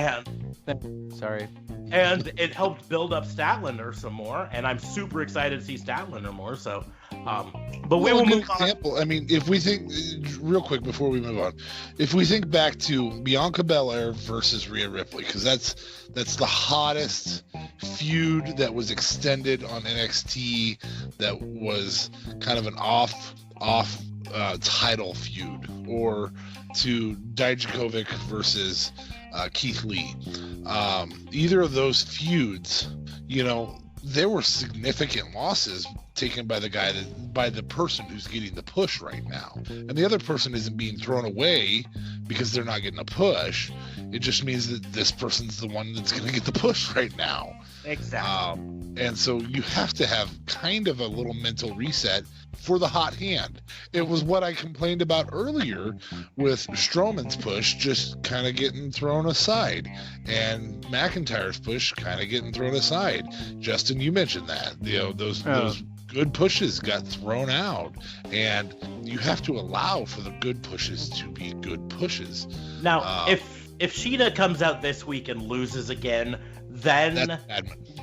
Sorry. And it helped build up Statlander some more, and I'm super excited to see Statlander more. So, but we will move on. Example. I mean, if we think real quick before we move on, if we think back to Bianca Belair versus Rhea Ripley, because that's the hottest feud that was extended on NXT. That was kind of an off title feud, or to Dijakovic versus Keith Lee. Either of those feuds, there were significant losses taken by the person who's getting the push right now, and the other person isn't being thrown away because they're not getting a push. It just means that this person's the one that's going to get the push right now. Exactly. And so you have to have kind of a little mental reset for the hot hand. It was what I complained about earlier with Strowman's push just kind of getting thrown aside, and McIntyre's push kind of getting thrown aside. Justin, you mentioned that. Those good pushes got thrown out, and you have to allow for the good pushes to be good pushes. Now, if Shida comes out this week and loses again, then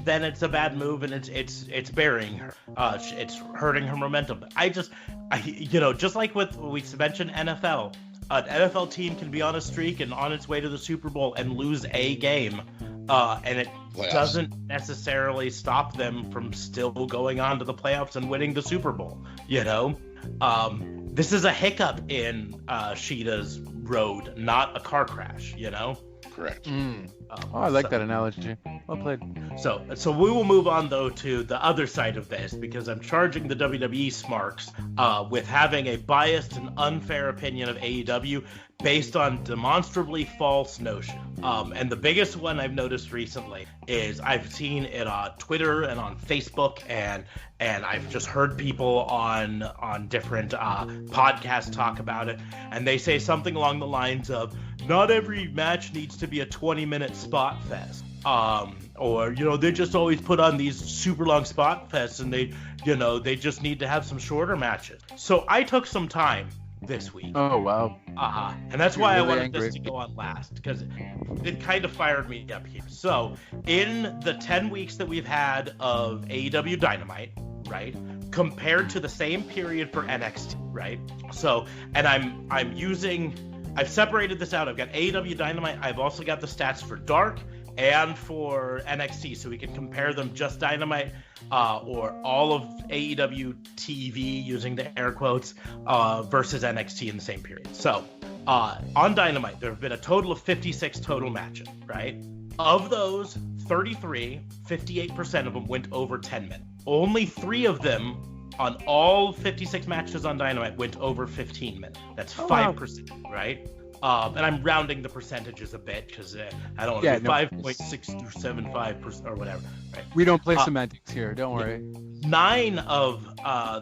it's a bad move, and it's burying her. It's hurting her momentum. But just like with we mentioned NFL, an NFL team can be on a streak and on its way to the Super Bowl and lose a game, and it doesn't necessarily stop them from still going on to the playoffs and winning the Super Bowl. This is a hiccup in Shida's road, not a car crash. Correct. I like that analogy. Well played. So we will move on, though, to the other side of this, because I'm charging the WWE smarks with having a biased and unfair opinion of AEW based on demonstrably false notion. And the biggest one I've noticed recently is I've seen it on Twitter and on Facebook, and I've just heard people on different podcasts talk about it, and they say something along the lines of, not every match needs to be a 20-minute spot fest. Or they just always put on these super long spot fests, and they just need to have some shorter matches. So I took some time this week. Oh, wow. And that's why really I wanted this to go on last, because it kind of fired me up here. So in the 10 weeks that we've had of AEW Dynamite, right, compared to the same period for NXT, right? So, and I've separated this out. I've got AEW Dynamite. I've also got the stats for Dark and for NXT, so we can compare them, just Dynamite or all of AEW TV, using the air quotes, versus NXT in the same period. So on Dynamite, there have been a total of 56 total matches, right? Of those, 58% of them went over 10 minutes. Only 3 of them on all 56 matches on Dynamite went over 15 minutes. That's 5%, right? And I'm rounding the percentages a bit because I don't want to do 5.6275% or whatever. Right? We don't play semantics here. Don't worry. 9 of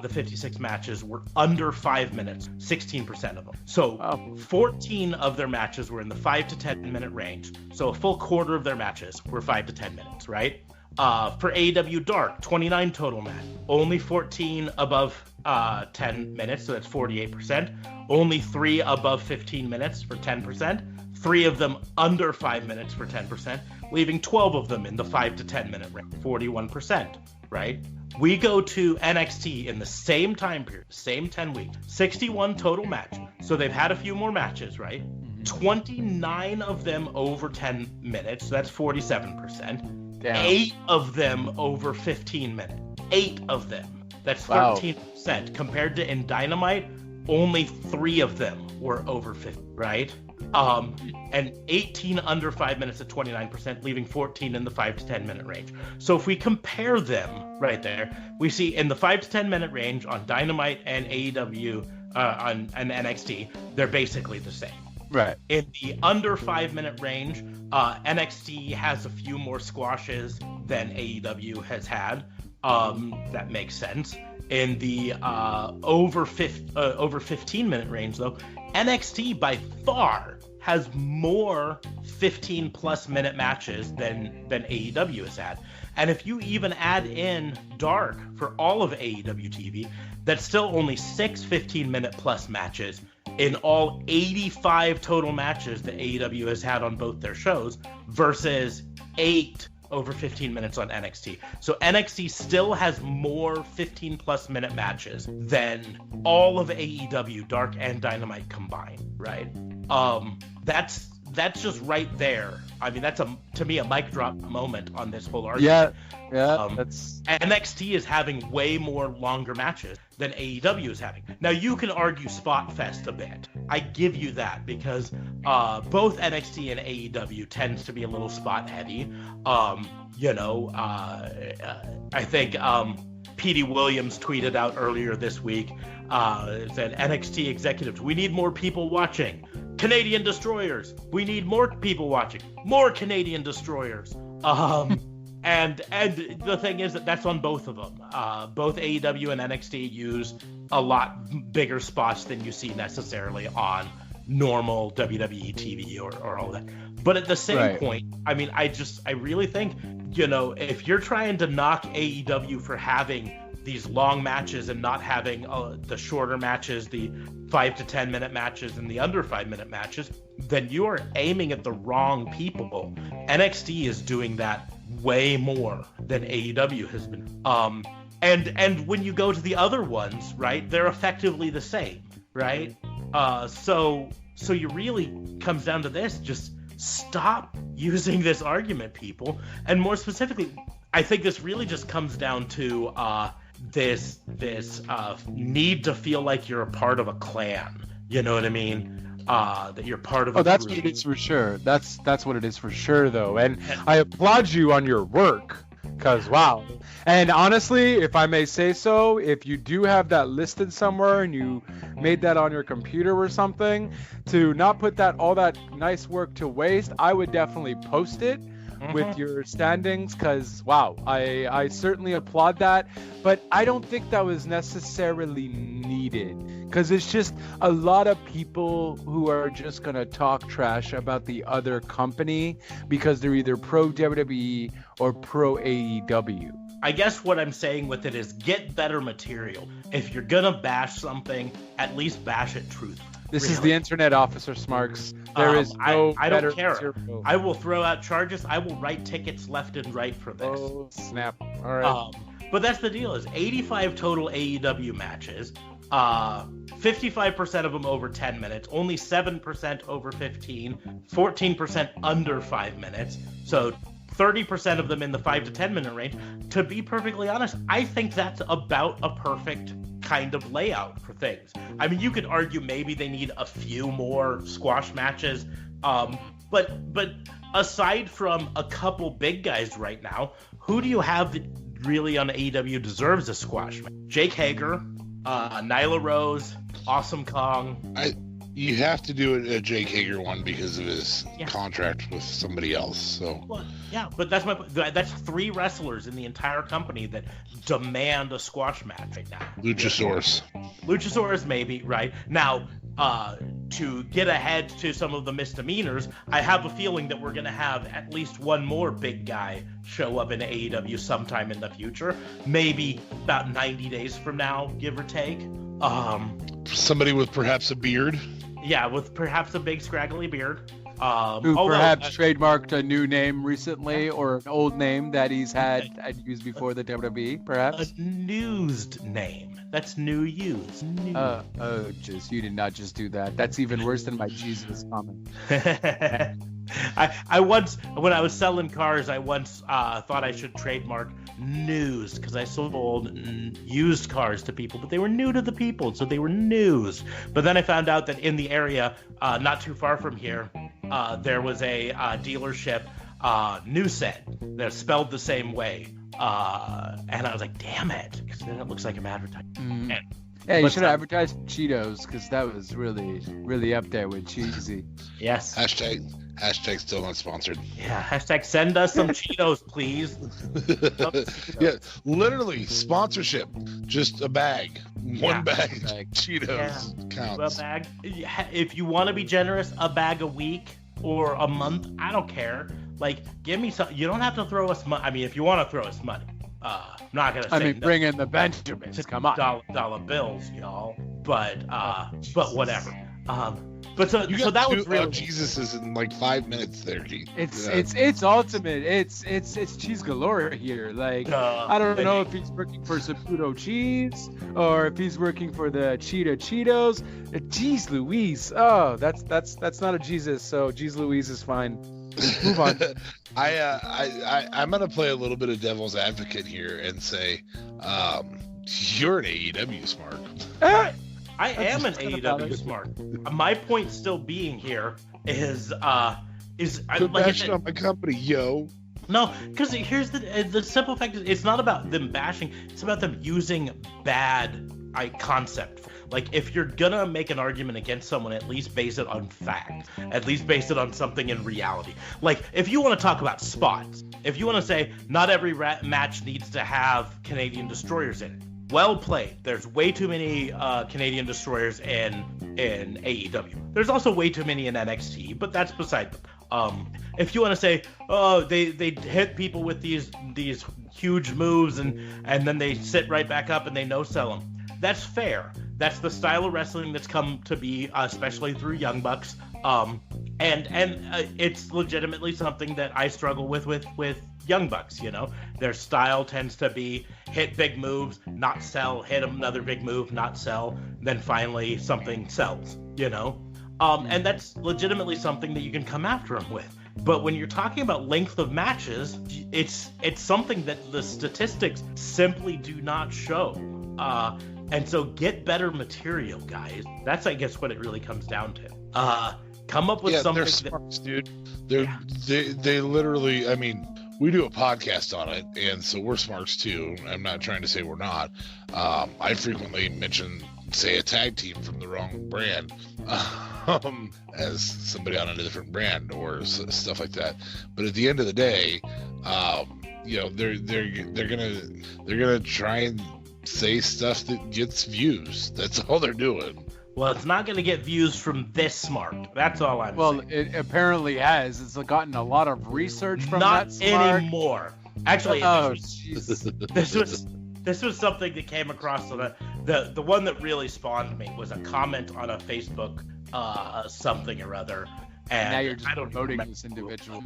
the 56 matches were under 5 minutes, 16% of them. So 14 of their matches were in the 5 to 10 minute range. So a full quarter of their matches were 5 to 10 minutes, right? For AEW Dark, 29 total match. Only 14 above 10 minutes, so that's 48%. Only 3 above 15 minutes for 10%. 3 of them under 5 minutes for 10%, leaving 12 of them in the 5 to 10 minute range, 41%, right? We go to NXT in the same time period, same 10 weeks, 61 total matches. So they've had a few more matches, right? 29 of them over 10 minutes, so that's 47%. Damn. 8 of them over 15 minutes. 8 of them. That's 13%. Compared to in Dynamite, only 3 of them were over 50, right? And 18 under 5 minutes at 29%, leaving 14 in the 5 to 10 minute range. So if we compare them right there, we see in the 5 to 10 minute range on Dynamite and AEW on NXT, they're basically the same. Right. In the under 5 minute range, NXT has a few more squashes than AEW has had. That makes sense. In the over 15 minute range, though, NXT by far has more 15 plus minute matches than AEW has had. And if you even add in Dark for all of AEW TV, that's still only 6 15-minute plus matches in all 85 total matches that AEW has had on both their shows versus 8 over 15 minutes on NXT. So NXT still has more 15 plus minute matches than all of AEW, Dark and Dynamite combined, right? That's just right there. I mean, that's to me a mic drop moment on this whole argument. Yeah. That's NXT is having way more longer matches than AEW is having. Now you can argue Spot Fest a bit. I give you that because both NXT and AEW tends to be a little spot heavy. I think Petey Williams tweeted out earlier this week that NXT executives, we need more people watching. Canadian destroyers, we need more people watching. More Canadian destroyers. And the thing is that that's on both of them. Both AEW and NXT use a lot bigger spots than you see necessarily on normal WWE TV or all that. But at the same point, I mean, I really think, if you're trying to knock AEW for having these long matches and not having the shorter matches, the 5 to 10 minute matches and the under 5 minute matches, then you are aiming at the wrong people. NXT is doing that way more than AEW has been. And when you go to the other ones, right, they're effectively the same, right? So you really comes down to this, just stop using this argument, people. And more specifically, I think this really just comes down to this need to feel like you're a part of a clan. You know what I mean? That you're part of a that's group. what it is for sure. That's what it is for sure, though. And I applaud you on your work, because wow. And honestly, if I may say so, if you do have that listed somewhere and you made that on your computer or something, to not put all that nice work to waste, I would definitely post it with your standings, because wow, I certainly applaud that, but I don't think that was necessarily needed, because it's just a lot of people who are just gonna talk trash about the other company because they're either pro WWE or pro AEW. I guess what I'm saying with it is get better material. If you're gonna bash something, at least bash it truthfully. This is the internet, Officer Smarks. There is no I better don't care. material. I will throw out charges. I will write tickets left and right for this. Oh, snap. All right. But that's the deal, is 85 total AEW matches, 55% of them over 10 minutes, only 7% over 15, 14% under 5 minutes, so 30% of them in the 5 to 10 minute range. To be perfectly honest, I think that's about a perfect kind of layout for things. I mean, you could argue maybe they need a few more squash matches, but aside from a couple big guys right now, who do you have really on AEW deserves a squash match. Jake Hager, Nyla Rose, Awesome Kong. You have to do a Jake Hager one because of his contract with somebody else. So well, yeah, but that's that's 3 wrestlers in the entire company that demand a squash match right now. Luchasaurus maybe right now. To get ahead to some of the misdemeanors, I have a feeling that we're going to have at least one more big guy show up in AEW sometime in the future, maybe about 90 days from now, give or take. Somebody with perhaps a beard. Yeah, with perhaps a big scraggly beard. Who perhaps trademarked a new name recently, or an old name that he's had used before the WWE, perhaps? A used name. That's new use. You did not just do that. That's even worse than my Jesus comment. I once, when I was selling cars, I once thought I should trademark news because I sold used cars to people, but they were new to the people, so they were news. But then I found out that in the area, not too far from here, there was a dealership, Newset, that's spelled the same way. And I was like, damn it, because then it looks like I'm advertising. Yeah, you should have advertised Cheetos, because that was really, really up there with cheesy. Yes. Hashtag still not sponsored. Yeah, hashtag send us some Cheetos, please. Yeah, literally, sponsorship. Just a bag. One bag of Cheetos counts. A bag. If you want to be generous, a bag a week or a month, I don't care. Like, give me some. You don't have to throw us money. I mean, if you want to throw us money, I'm not gonna say. I mean, bring in the Benjamins. Come on, dollar bills, y'all. But whatever. But so that was real. Jesus is in like 5 minutes there, Keith. It's ultimate. It's cheese galore here. Like I don't know if he's working for Saputo cheese or if he's working for the Cheetos. Jeez Louise. Oh, that's not a Jesus. So Jeez Louise is fine. Move on. I'm gonna play a little bit of devil's advocate here and say, you're an AEW smart. I am an AEW smart. My point still being here is bashing on my company, yo. No, because here's the simple fact is it's not about them bashing. It's about them using bad concept. Like, if you're gonna make an argument against someone, at least base it on fact. At least base it on something in reality. Like, if you want to talk about spots, if you want to say not every match needs to have Canadian destroyers in it, well played. There's way too many Canadian destroyers in AEW. There's also way too many in NXT, but that's beside them. If you want to say, oh, they hit people with these huge moves and then they sit right back up and they no-sell them, that's fair. That's the style of wrestling that's come to be, especially through Young Bucks. And it's legitimately something that I struggle with Young Bucks, you know. Their style tends to be hit big moves, not sell, hit another big move, not sell, then finally something sells, you know. And that's legitimately something that you can come after them with. But when you're talking about length of matches, it's something that the statistics simply do not show. And so get better material, guys. That's, I guess, what it really comes down to. Come up with something. They're smarks, dude. They literally, I mean, we do a podcast on it, and so we're smarks too. I'm not trying to say we're not. I frequently mention, say, a tag team from the wrong brand as somebody on a different brand or stuff like that. But at the end of the day, you know, they're gonna try and say stuff that gets views. That's all they're doing. Well, it's not going to get views from this smart. That's all I'm saying. Well, it apparently has. It's gotten a lot of research from that smart. Not anymore. Actually, this was something that came across. So the one that really spawned me was a comment on a Facebook something or other. And now you're just promoting this individual.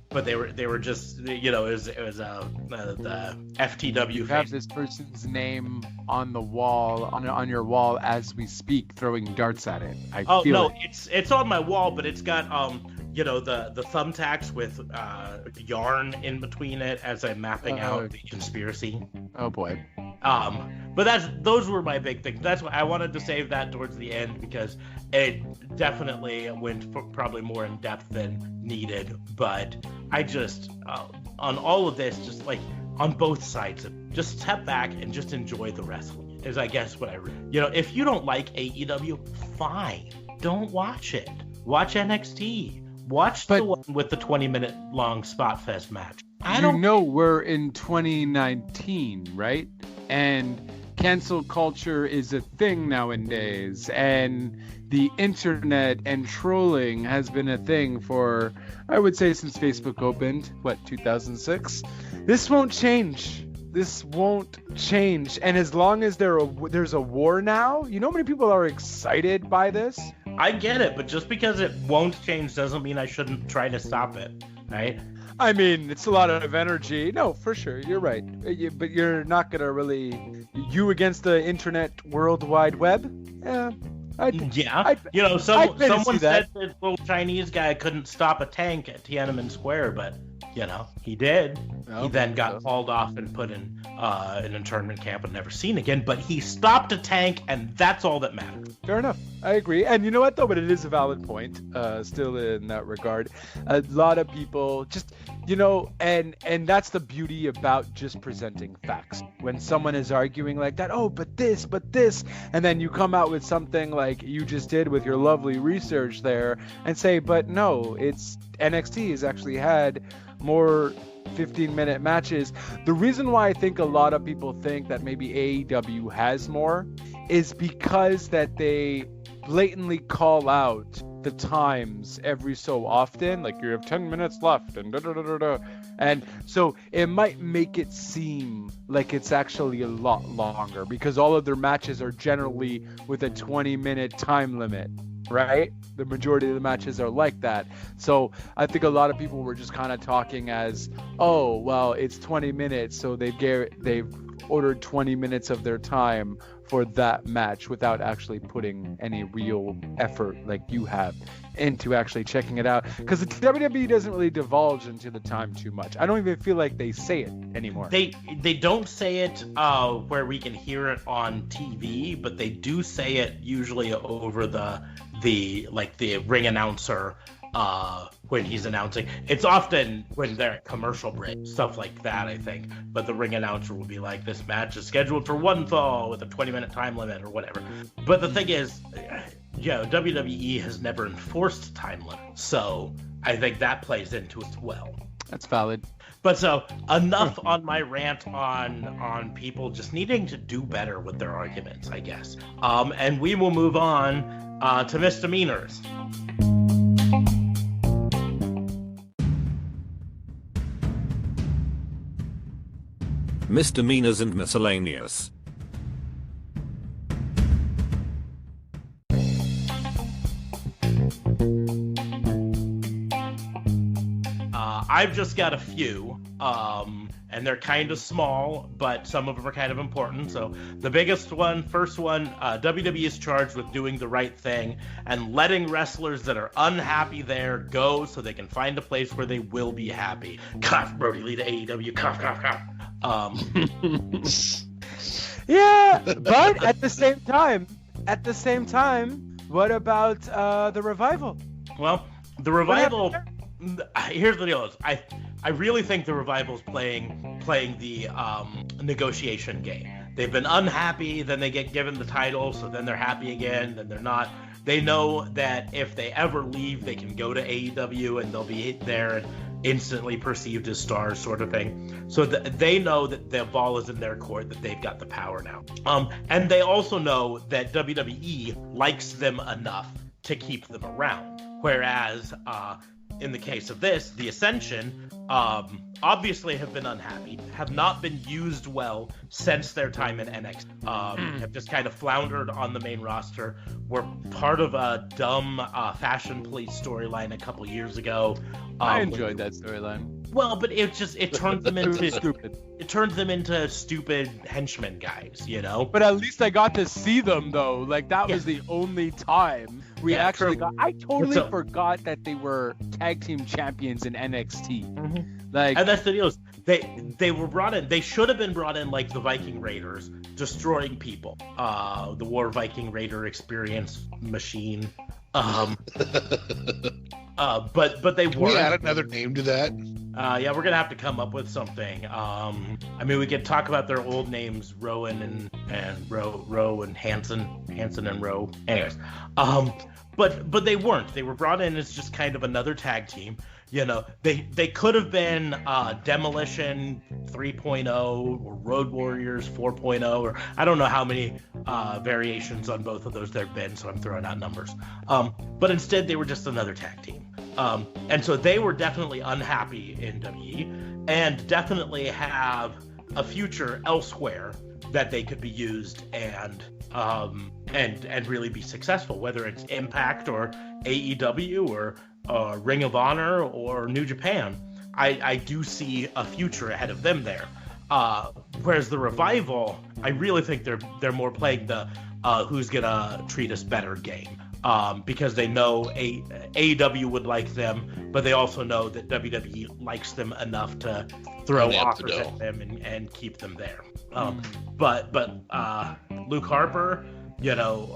But they were just, you know, it was the FTW. You have this person's name on the wall, on your wall as we speak, throwing darts at it. It's on my wall, but it's got you know, the thumbtacks with yarn in between it as I'm mapping out the conspiracy. Oh boy. But those were my big things. That's why I wanted to save that towards the end, because it definitely went probably more in depth than needed. But I just on all of this, just like on both sides. Just step back and just enjoy the wrestling. Is I guess what I if you don't like AEW, fine, don't watch it. Watch NXT. Watch the one with the 20-minute long spot fest match. We're in 2019, right? And cancel culture is a thing nowadays, and the internet and trolling has been a thing for, I would say, since Facebook opened, 2006? This won't change. This won't change. And as long as there's a war now, you know how many people are excited by this? I get it, but just because it won't change doesn't mean I shouldn't try to stop it, right? I mean, it's a lot of energy. No, for sure, you're right. But you're not going to really... You against the internet World Wide Web? Yeah. Someone said this little Chinese guy couldn't stop a tank at Tiananmen Square, but... he did. He then got hauled off and put in an internment camp and never seen again. But he stopped a tank, and that's all that matters. Fair enough. I agree. And you know what, though? But it is a valid point still in that regard. A lot of people just, and that's the beauty about just presenting facts. When someone is arguing like that, but this, and then you come out with something like you just did with your lovely research there and say, but no, it's NXT has actually had more 15-minute matches. The reason why I think a lot of people think that maybe AEW has more is because that they blatantly call out the times every so often, like you have 10 minutes left and and so it might make it seem like it's actually a lot longer because all of their matches are generally with a 20-minute time limit, right? The majority of the matches are like that. So I think a lot of people were just kind of talking as, it's 20 minutes, so they've ordered 20 minutes of their time for that match without actually putting any real effort like you have into actually checking it out. Because the WWE doesn't really divulge into the time too much. I don't even feel like they say it anymore. They don't say it where we can hear it on TV, but they do say it usually over the ring announcer when he's announcing. It's often when they're at commercial break, stuff like that, I think. But the ring announcer will be like, this match is scheduled for one fall with a 20-minute time limit or whatever. But the thing is, WWE has never enforced time limit. So I think that plays into it as well. That's valid. But so enough on my rant on people just needing to do better with their arguments, I guess. And we will move on to misdemeanors. Misdemeanors and miscellaneous. I've just got a few, and they're kind of small, but some of them are kind of important. So the first one, WWE is charged with doing the right thing and letting wrestlers that are unhappy there go so they can find a place where they will be happy. Cough, Brody Lee to AEW, cough, cough, cough. Yeah, but at the same time, what about the Revival? Well, the Revival. Here's the deal: I really think the Revival's playing the negotiation game. They've been unhappy, then they get given the title, so then they're happy again, then they're not. They know that if they ever leave, they can go to AEW and they'll be there and instantly perceived as stars, sort of thing. So they know that the ball is in their court, that they've got the power now. And they also know that WWE likes them enough to keep them around. Whereas in the case of this, the Ascension obviously have been unhappy, have not been used well since their time in NXT, have just kind of floundered on the main roster, were part of a dumb Fashion Police storyline a couple years ago. I enjoyed that storyline. Well, but it turns them into stupid. It turns them into stupid henchmen guys, But at least I got to see them though. Like that was the only time we actually got. I totally forgot that they were tag team champions in NXT. Mm-hmm. And that's the deal. They were brought in. They should have been brought in like the Viking Raiders, destroying people. The War Viking Raider experience machine. But they weren't. Can we add another name to that? Yeah, we're gonna have to come up with something. I mean, we could talk about their old names, Rowan and Rowe and Hanson and Rowe. Anyways, but they weren't. They were brought in as just kind of another tag team. You know, they could have been Demolition 3.0 or Road Warriors 4.0, or I don't know how many variations on both of those there've been, so I'm throwing out numbers. But instead, they were just another tag team. And so they were definitely unhappy in WE and definitely have a future elsewhere that they could be used and really be successful, whether it's Impact or AEW or Ring of Honor or New Japan. I do see a future ahead of them there. Whereas the Revival, I really think they're more playing the who's gonna treat us better game. Because they know AEW would like them, but they also know that WWE likes them enough to throw offers at them and keep them there. But Luke Harper, you know,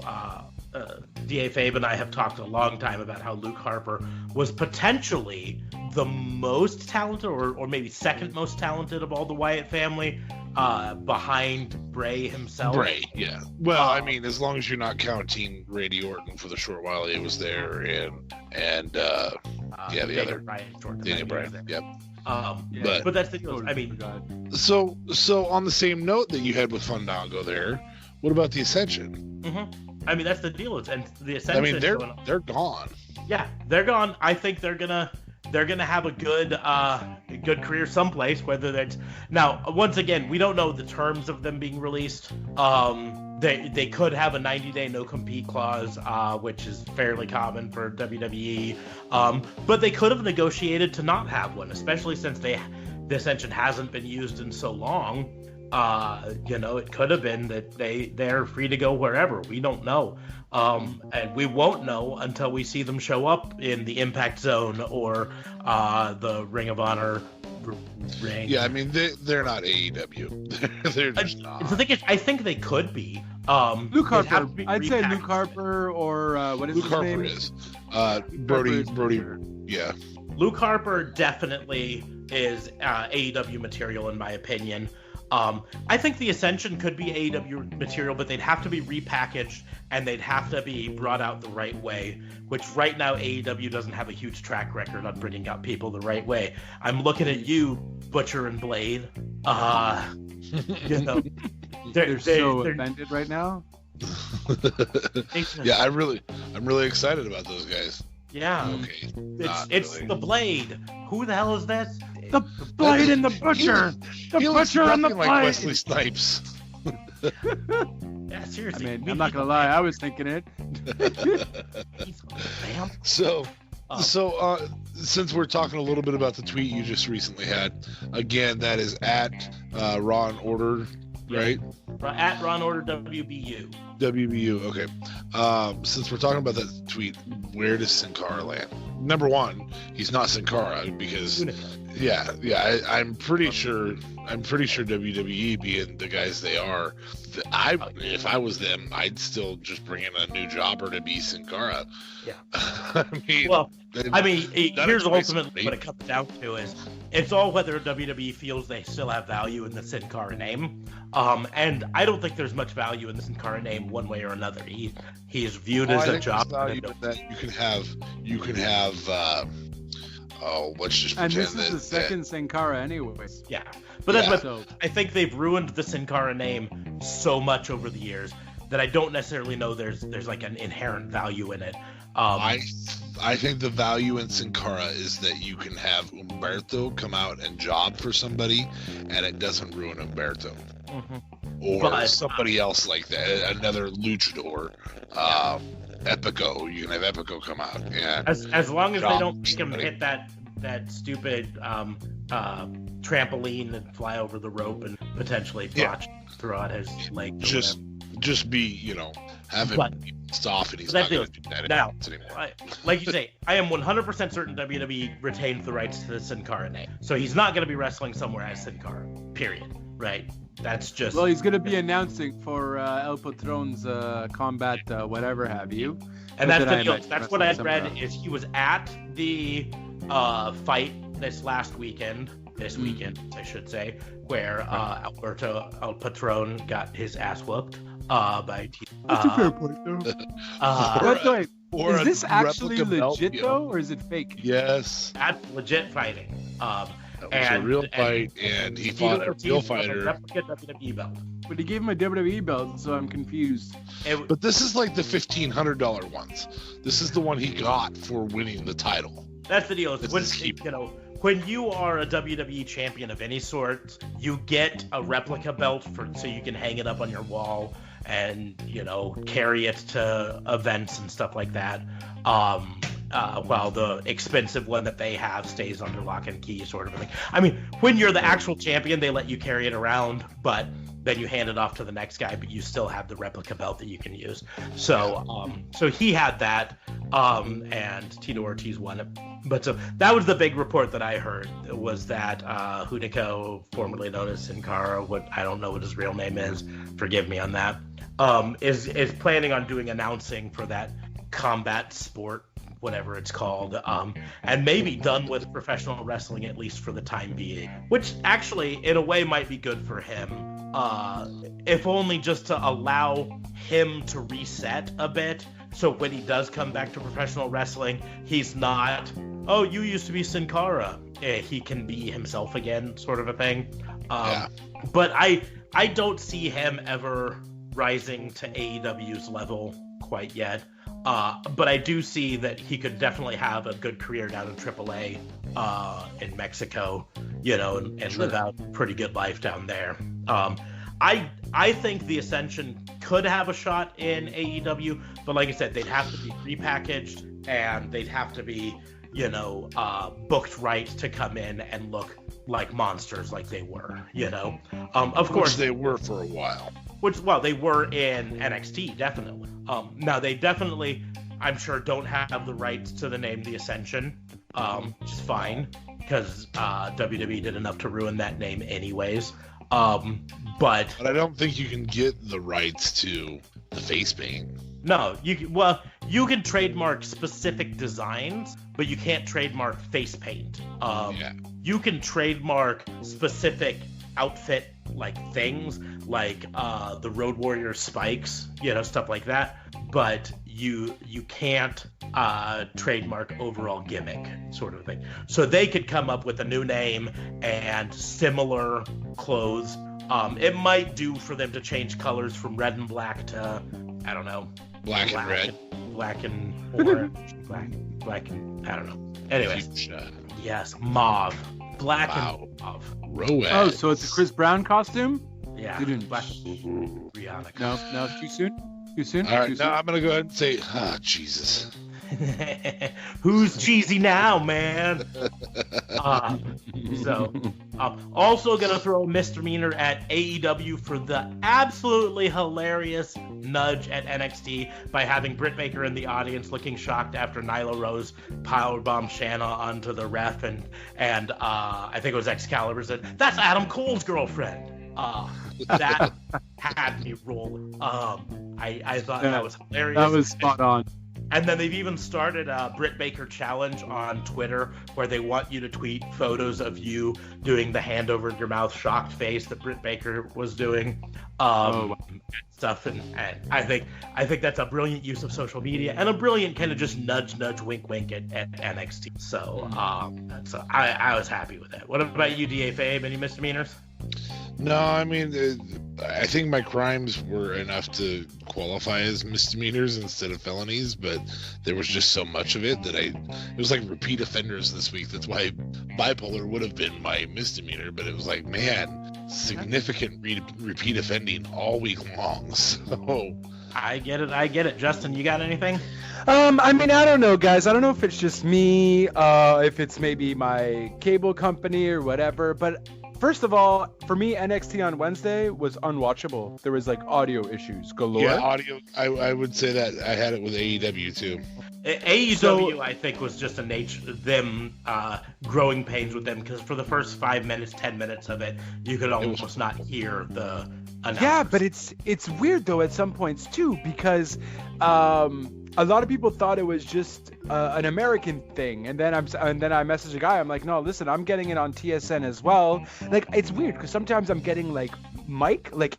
DA Fabe and I have talked a long time about how Luke Harper was potentially the most talented, or maybe second most talented of all the Wyatt family, behind Bray himself. Bray, yeah. Well, I mean, as long as you're not counting Randy Orton for the short while he was there, and the other Daniel Bryan, yep. But that's the deal. I mean, so on the same note that you had with Fandango there, what about the Ascension? Mm-hmm. I mean, that's the deal. And the Ascension. I mean, they're gone. Yeah, they're gone. I think they're gonna have a good career someplace. Whether that's now, once again, we don't know the terms of them being released. They could have a 90-day no-compete clause, which is fairly common for WWE. But they could have negotiated to not have one, especially since the Ascension hasn't been used in so long. You know, it could have been that they're free to go wherever. We don't know. And we won't know until we see them show up in the Impact Zone or the Ring of Honor ring. Yeah, I mean, they're not AEW. They're just not. The thing is, I think they could be. Luke Harper. I'd say Luke Harper or what is Luke his Harper name? is. Brody. Yeah. Luke Harper definitely is AEW material in my opinion. I think the Ascension could be AEW material, but they'd have to be repackaged and they'd have to be brought out the right way, which right now AEW doesn't have a huge track record on bringing out people the right way. I'm looking at you, Butcher and Blade. You know, they're so offended right now. Yeah, I'm really excited about those guys. Yeah. Okay. It's really. the Blade. Who the hell is that? The Blade and the Butcher. The Butcher and the like Blade. Wesley Snipes. Yeah, seriously. I mean, I'm not gonna lie, I was thinking it. So, since we're talking a little bit about the tweet you just recently had, again, that is at Raw and Order, right? At Raw and Order WBU. WBU, okay. Since we're talking about that tweet, where does Sin Cara land? Number one, he's not Sin Cara because, I'm pretty sure WWE being the guys they are, if I was them, I'd still just bring in a new jobber to be Sin Cara. Yeah. I mean, here's ultimately what it comes down to is it's all whether WWE feels they still have value in the Sin Cara name. And I don't think there's much value in the Sin Cara name one way or another. He is viewed as a job. Value that you can have. Let's just pretend and this is the second Sin Cara anyways. Yeah, but I think they've ruined the Sin Cara name so much over the years that I don't necessarily know there's like an inherent value in it. I think the value in Sin Cara is that you can have Umberto come out and job for somebody, and it doesn't ruin Umberto. Mm-hmm. Or somebody else like that, another luchador. Epico, you can have Epico come out. Yeah. As long as they don't make him hit that stupid trampoline and fly over the rope and potentially botch throughout his leg. Just be, have him off, and he's not going to do that anymore. Like you say, I am 100% certain WWE retains the rights to the Sin Cara name, so he's not going to be wrestling somewhere as Sin Cara. Period. Right? That's just. Well, he's going to be announcing for El Patron's combat, whatever have you. And that's the deal. That's what I read. Is he was at the fight this weekend, I should say, where Alberto El Patron got his ass whooped by That's a fair point, though. Is this actually legit, though, or is it fake? Yes. That's legit fighting. That was a real fight, and he fought a real fighter. Replica WWE belt. But he gave him a WWE belt, so I'm confused. But this is like the $1,500 ones. This is the one he got for winning the title. That's the deal. Is when you are a WWE champion of any sort, you get a replica belt so you can hang it up on your wall and carry it to events and stuff like that. While the expensive one that they have stays under lock and key, sort of thing. I mean, when you're the actual champion, they let you carry it around, but then you hand it off to the next guy, but you still have the replica belt that you can use. So, so he had that, and Tito Ortiz won it. But so that was the big report that I heard, was that Hunico, formerly known as Sin Cara, what I don't know what his real name is, forgive me on that, is planning on doing announcing for that combat sport, whatever it's called, and maybe done with professional wrestling, at least for the time being, which actually in a way might be good for him, if only just to allow him to reset a bit, so when he does come back to professional wrestling, he's not, oh, you used to be Sin Cara, he can be himself again, sort of a thing. But I don't see him ever rising to AEW's level quite yet. But I do see that he could definitely have a good career down in AAA in Mexico, and live out a pretty good life down there. I think the Ascension could have a shot in AEW, but like I said, they'd have to be repackaged and they'd have to be, booked right to come in and look like monsters like they were, Of course, they were for a while. They were in NXT, definitely. Now, they definitely, I'm sure, don't have the rights to the name The Ascension, which is fine, because WWE did enough to ruin that name anyways. But I don't think you can get the rights to the face paint. No, you can trademark specific designs, but you can't trademark face paint. You can trademark specific outfit things like the Road Warrior spikes, stuff like that, but you can't trademark overall gimmick, sort of thing. So they could come up with a new name and similar clothes. It might do for them to change colors from red and black to, I don't know, black and red, black and orange, black and I don't know. Anyways, yes, mauve, black and mauve. Road. Oh, so it's a Chris Brown costume? Yeah. Black. Rihanna. No, too soon. Too soon. All right, now I'm gonna go ahead and say, Jesus. Who's cheesy now, man? Also gonna throw a misdemeanor at AEW for the absolutely hilarious nudge at NXT by having Britt Baker in the audience looking shocked after Nyla Rose powerbombed Shanna onto the ref, and I think it was Excalibur said, "That's Adam Cole's girlfriend." That had me rolling. I thought that was hilarious. That was spot on. And then they've even started a Britt Baker challenge on Twitter where they want you to tweet photos of you doing the hand over your mouth shocked face that Britt Baker was doing, stuff. And I think that's a brilliant use of social media and a brilliant kind of just nudge, wink at NXT. So I was happy with that. What about you, DA Fabe? Any misdemeanors? No, I mean, I think my crimes were enough to qualify as misdemeanors instead of felonies, but there was just so much of it that it was like repeat offenders this week. That's why bipolar would have been my misdemeanor, but it was like, man, significant repeat offending all week long. So I get it. Justin, you got anything? I mean, I don't know, guys. I don't know if it's just me, if it's maybe my cable company or whatever, but first of all, for me, NXT on Wednesday was unwatchable. There was audio issues galore. Yeah, audio. I would say that I had it with AEW too. AEW, I think, was just them growing pains with them, because for the first 5 minutes, 10 minutes of it, you could almost not hear the announcers. Yeah, but it's weird though at some points too, because a lot of people thought it was just an American thing, and then I messaged a guy. I'm like, no, listen, I'm getting it on TSN as well. Like, it's weird because sometimes I'm getting like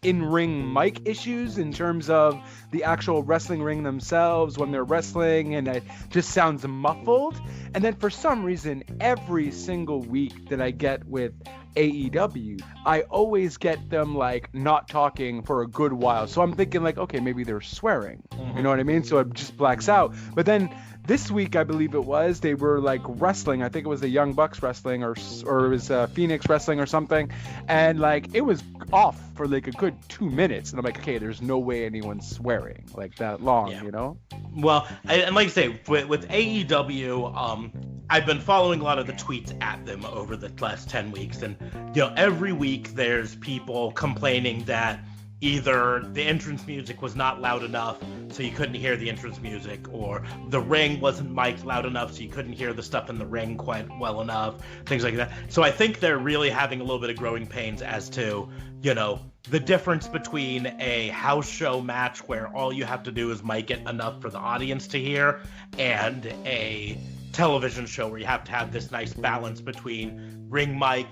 in-ring mic issues in terms of the actual wrestling ring themselves when they're wrestling, and it just sounds muffled. And then for some reason, every single week that I get with AEW, I always get them like not talking for a good while. So I'm thinking like, okay, maybe they're swearing. You know what I mean? So it just blacks out. But then this week, I believe it was, they were like wrestling. I think it was the Young Bucks wrestling or it was Phoenix wrestling or something. And like it was off for like a good 2 minutes. And I'm like, okay, there's no way anyone's swearing like that long, you know? Well, and like I say, with AEW, I've been following a lot of the tweets at them over the last 10 weeks. And, you know, every week there's people complaining that either the entrance music was not loud enough so you couldn't hear the entrance music, or the ring wasn't mic'd loud enough so you couldn't hear the stuff in the ring quite well enough, things like that. So I think they're really having a little bit of growing pains as to, you know, the difference between a house show match where all you have to do is mic it enough for the audience to hear, and a television show where you have to have this nice balance between ring mic,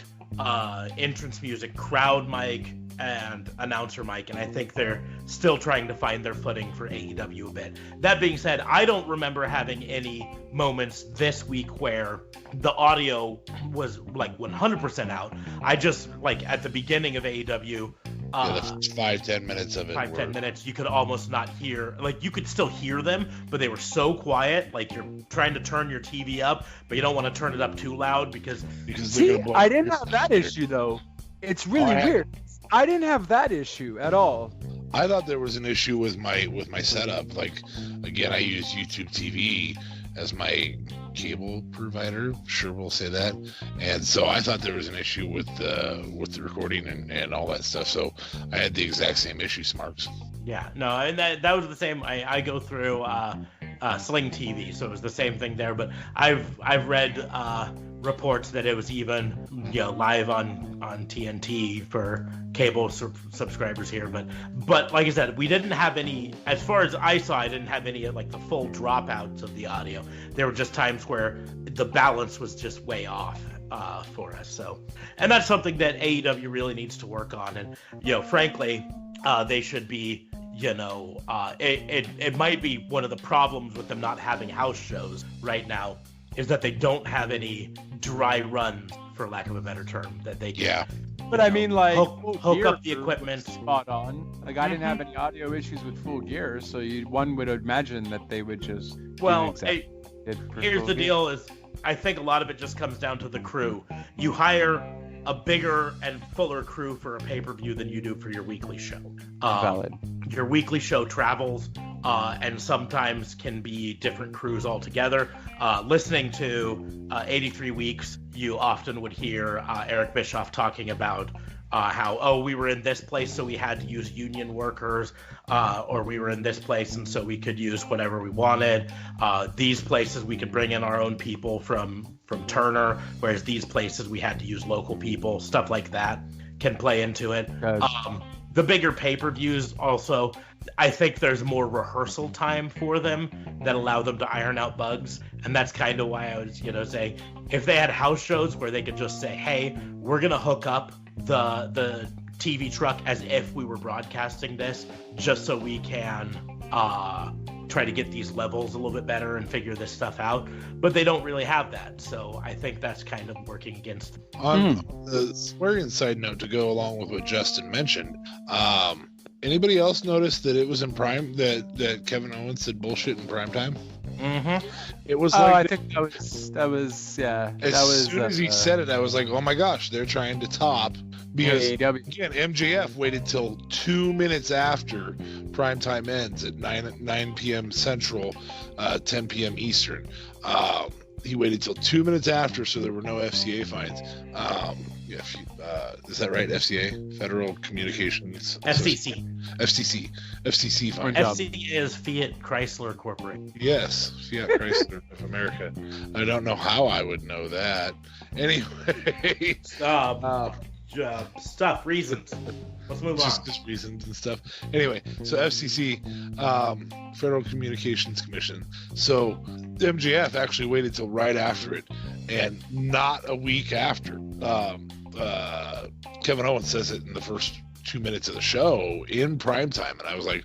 entrance music, crowd mic, and announcer mic. And I think they're still trying to find their footing for AEW a bit. That being said, I don't remember having any moments this week where the audio was like 100% out. I just, like, at the beginning of AEW, the 5-10 minutes of it. 5-10 minutes, you could almost not hear, like, you could still hear them, but they were so quiet, like you're trying to turn your TV up, but you don't want to turn it up too loud because see, I didn't have that issue though. It's really weird. I didn't have that issue at all. I thought there was an issue with my setup. Like, again, I use YouTube TV as my cable provider. Sure, we'll say that. And so I thought there was an issue with the recording and all that stuff. So I had the exact same issue, Smarks. Yeah, no, and that was the same. I go through Sling TV, so it was the same thing there. But I've read reports that it was even, you know, live on TNT for cable subscribers here. But like I said, we didn't have any, as far as I saw, I didn't have any like the full dropouts of the audio. There were just times where the balance was just way off for us. So, and that's something that AEW really needs to work on. And, you know, frankly, they should be, you know, it might be one of the problems with them not having house shows right now is that they don't have any dry runs, for lack of a better term, that they can. Yeah. But I mean, like, hook up the equipment. Spot on. Like, I didn't have any audio issues with Full Gear, so one would imagine that they would just. Well, here's the deal: is I think a lot of it just comes down to the crew. You hire a bigger and fuller crew for a pay-per-view than you do for your weekly show. Valid. Your weekly show travels, and sometimes can be different crews altogether. Listening to 83 Weeks, you often would hear Eric Bischoff talking about how, we were in this place, so we had to use union workers, or we were in this place, and so we could use whatever we wanted. These places, we could bring in our own people from Turner, whereas these places, we had to use local people. Stuff like that can play into it. The bigger pay-per-views also, I think there's more rehearsal time for them that allow them to iron out bugs. And that's kind of why I was, you know, saying if they had house shows where they could just say, hey, we're going to hook up the TV truck as if we were broadcasting this, just so we can try to get these levels a little bit better and figure this stuff out. But they don't really have that. So I think that's kind of working against them. On the swearing side note, to go along with what Justin mentioned, anybody else notice that it was in prime, that Kevin Owens said bullshit in prime time? Mm-hmm. It was I like think that was yeah. As soon as he said it, I was like, oh my gosh, they're trying to top. Because, again, MJF waited till 2 minutes after primetime ends at 9 p.m. Central, 10 p.m. Eastern. He waited till 2 minutes after, so there were no FCA fines. Is that right? FCA? Federal Communications... FCC. FCC fines. FCC is Fiat Chrysler Corporation. Yes, Fiat Chrysler of America. I don't know how I would know that. Anyway... stuff, reasons. Let's move on. Just reasons and stuff. Anyway, so FCC, Federal Communications Commission. So MJF actually waited till right after it, and not a week after. Kevin Owens says it in the first 2 minutes of the show in primetime, and I was like,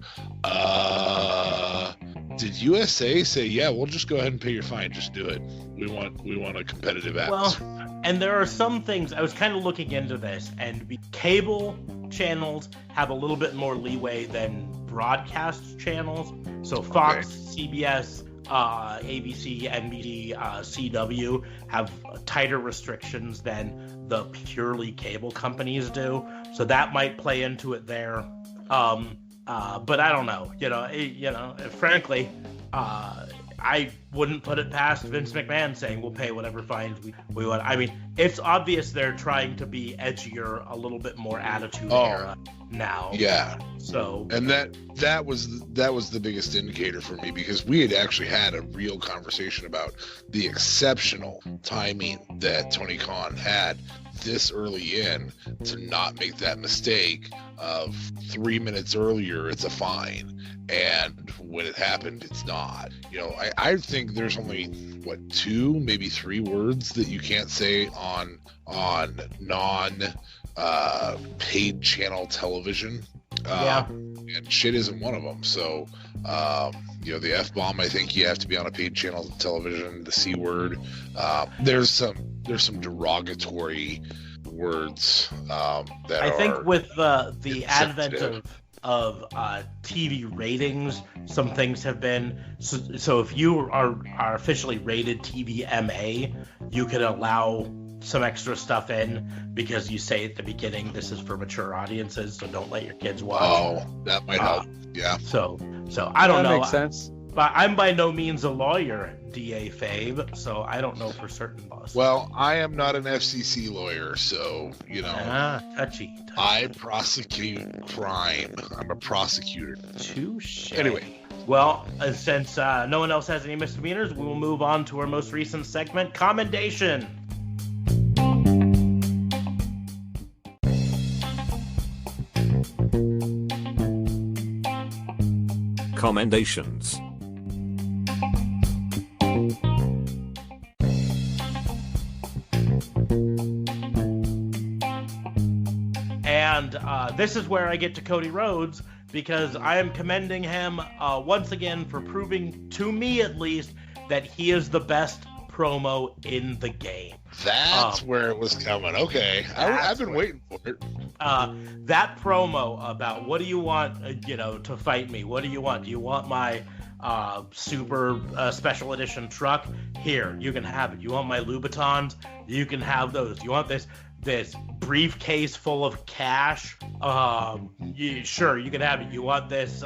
did USA say, yeah, we'll just go ahead and pay your fine, just do it. We want a competitive atmosphere. Well, and there are some things, I was kind of looking into this, and cable channels have a little bit more leeway than broadcast channels. So Fox, CBS, ABC, NBC, CW have tighter restrictions than the purely cable companies do. So that might play into it there. But I don't know. Frankly, I wouldn't put it past Vince McMahon saying we'll pay whatever fines we want. I mean, it's obvious they're trying to be edgier, a little bit more attitude era now. Yeah. So. And that was the biggest indicator for me, because we had actually had a real conversation about the exceptional timing that Tony Khan had this early in to not make that mistake of 3 minutes earlier it's a fine, and when it happened it's not. I think there's only 2, maybe 3 words that you can't say on non paid channel television, and shit isn't one of them. So the F-bomb, I think you have to be on a paid channel television. The C word, there's some derogatory words that I think with the advent of TV ratings, some things have been so if you are officially rated TVMA, you can allow some extra stuff in because you say at the beginning this is for mature audiences, so don't let your kids watch. Oh, that might help. Yeah. So I don't know. That makes sense. But I'm by no means a lawyer, DA Fabe, so I don't know for certain, boss. Well, I am not an FCC lawyer, so, touchy. I prosecute crime. I'm a prosecutor. Touche. Anyway. Well, since no one else has any misdemeanors, we will move on to our most recent segment, Commendation. Commendations. And this is where I get to Cody Rhodes, because I am commending him once again for proving, to me at least, that he is the best promo in the game. That's where it was coming. Okay. I've been waiting for it. That promo about what do you want, to fight me? What do you want? Do you want my super special edition truck? Here, you can have it. You want my Louboutins? You can have those. You want this briefcase full of cash? Sure, you can have it. You want this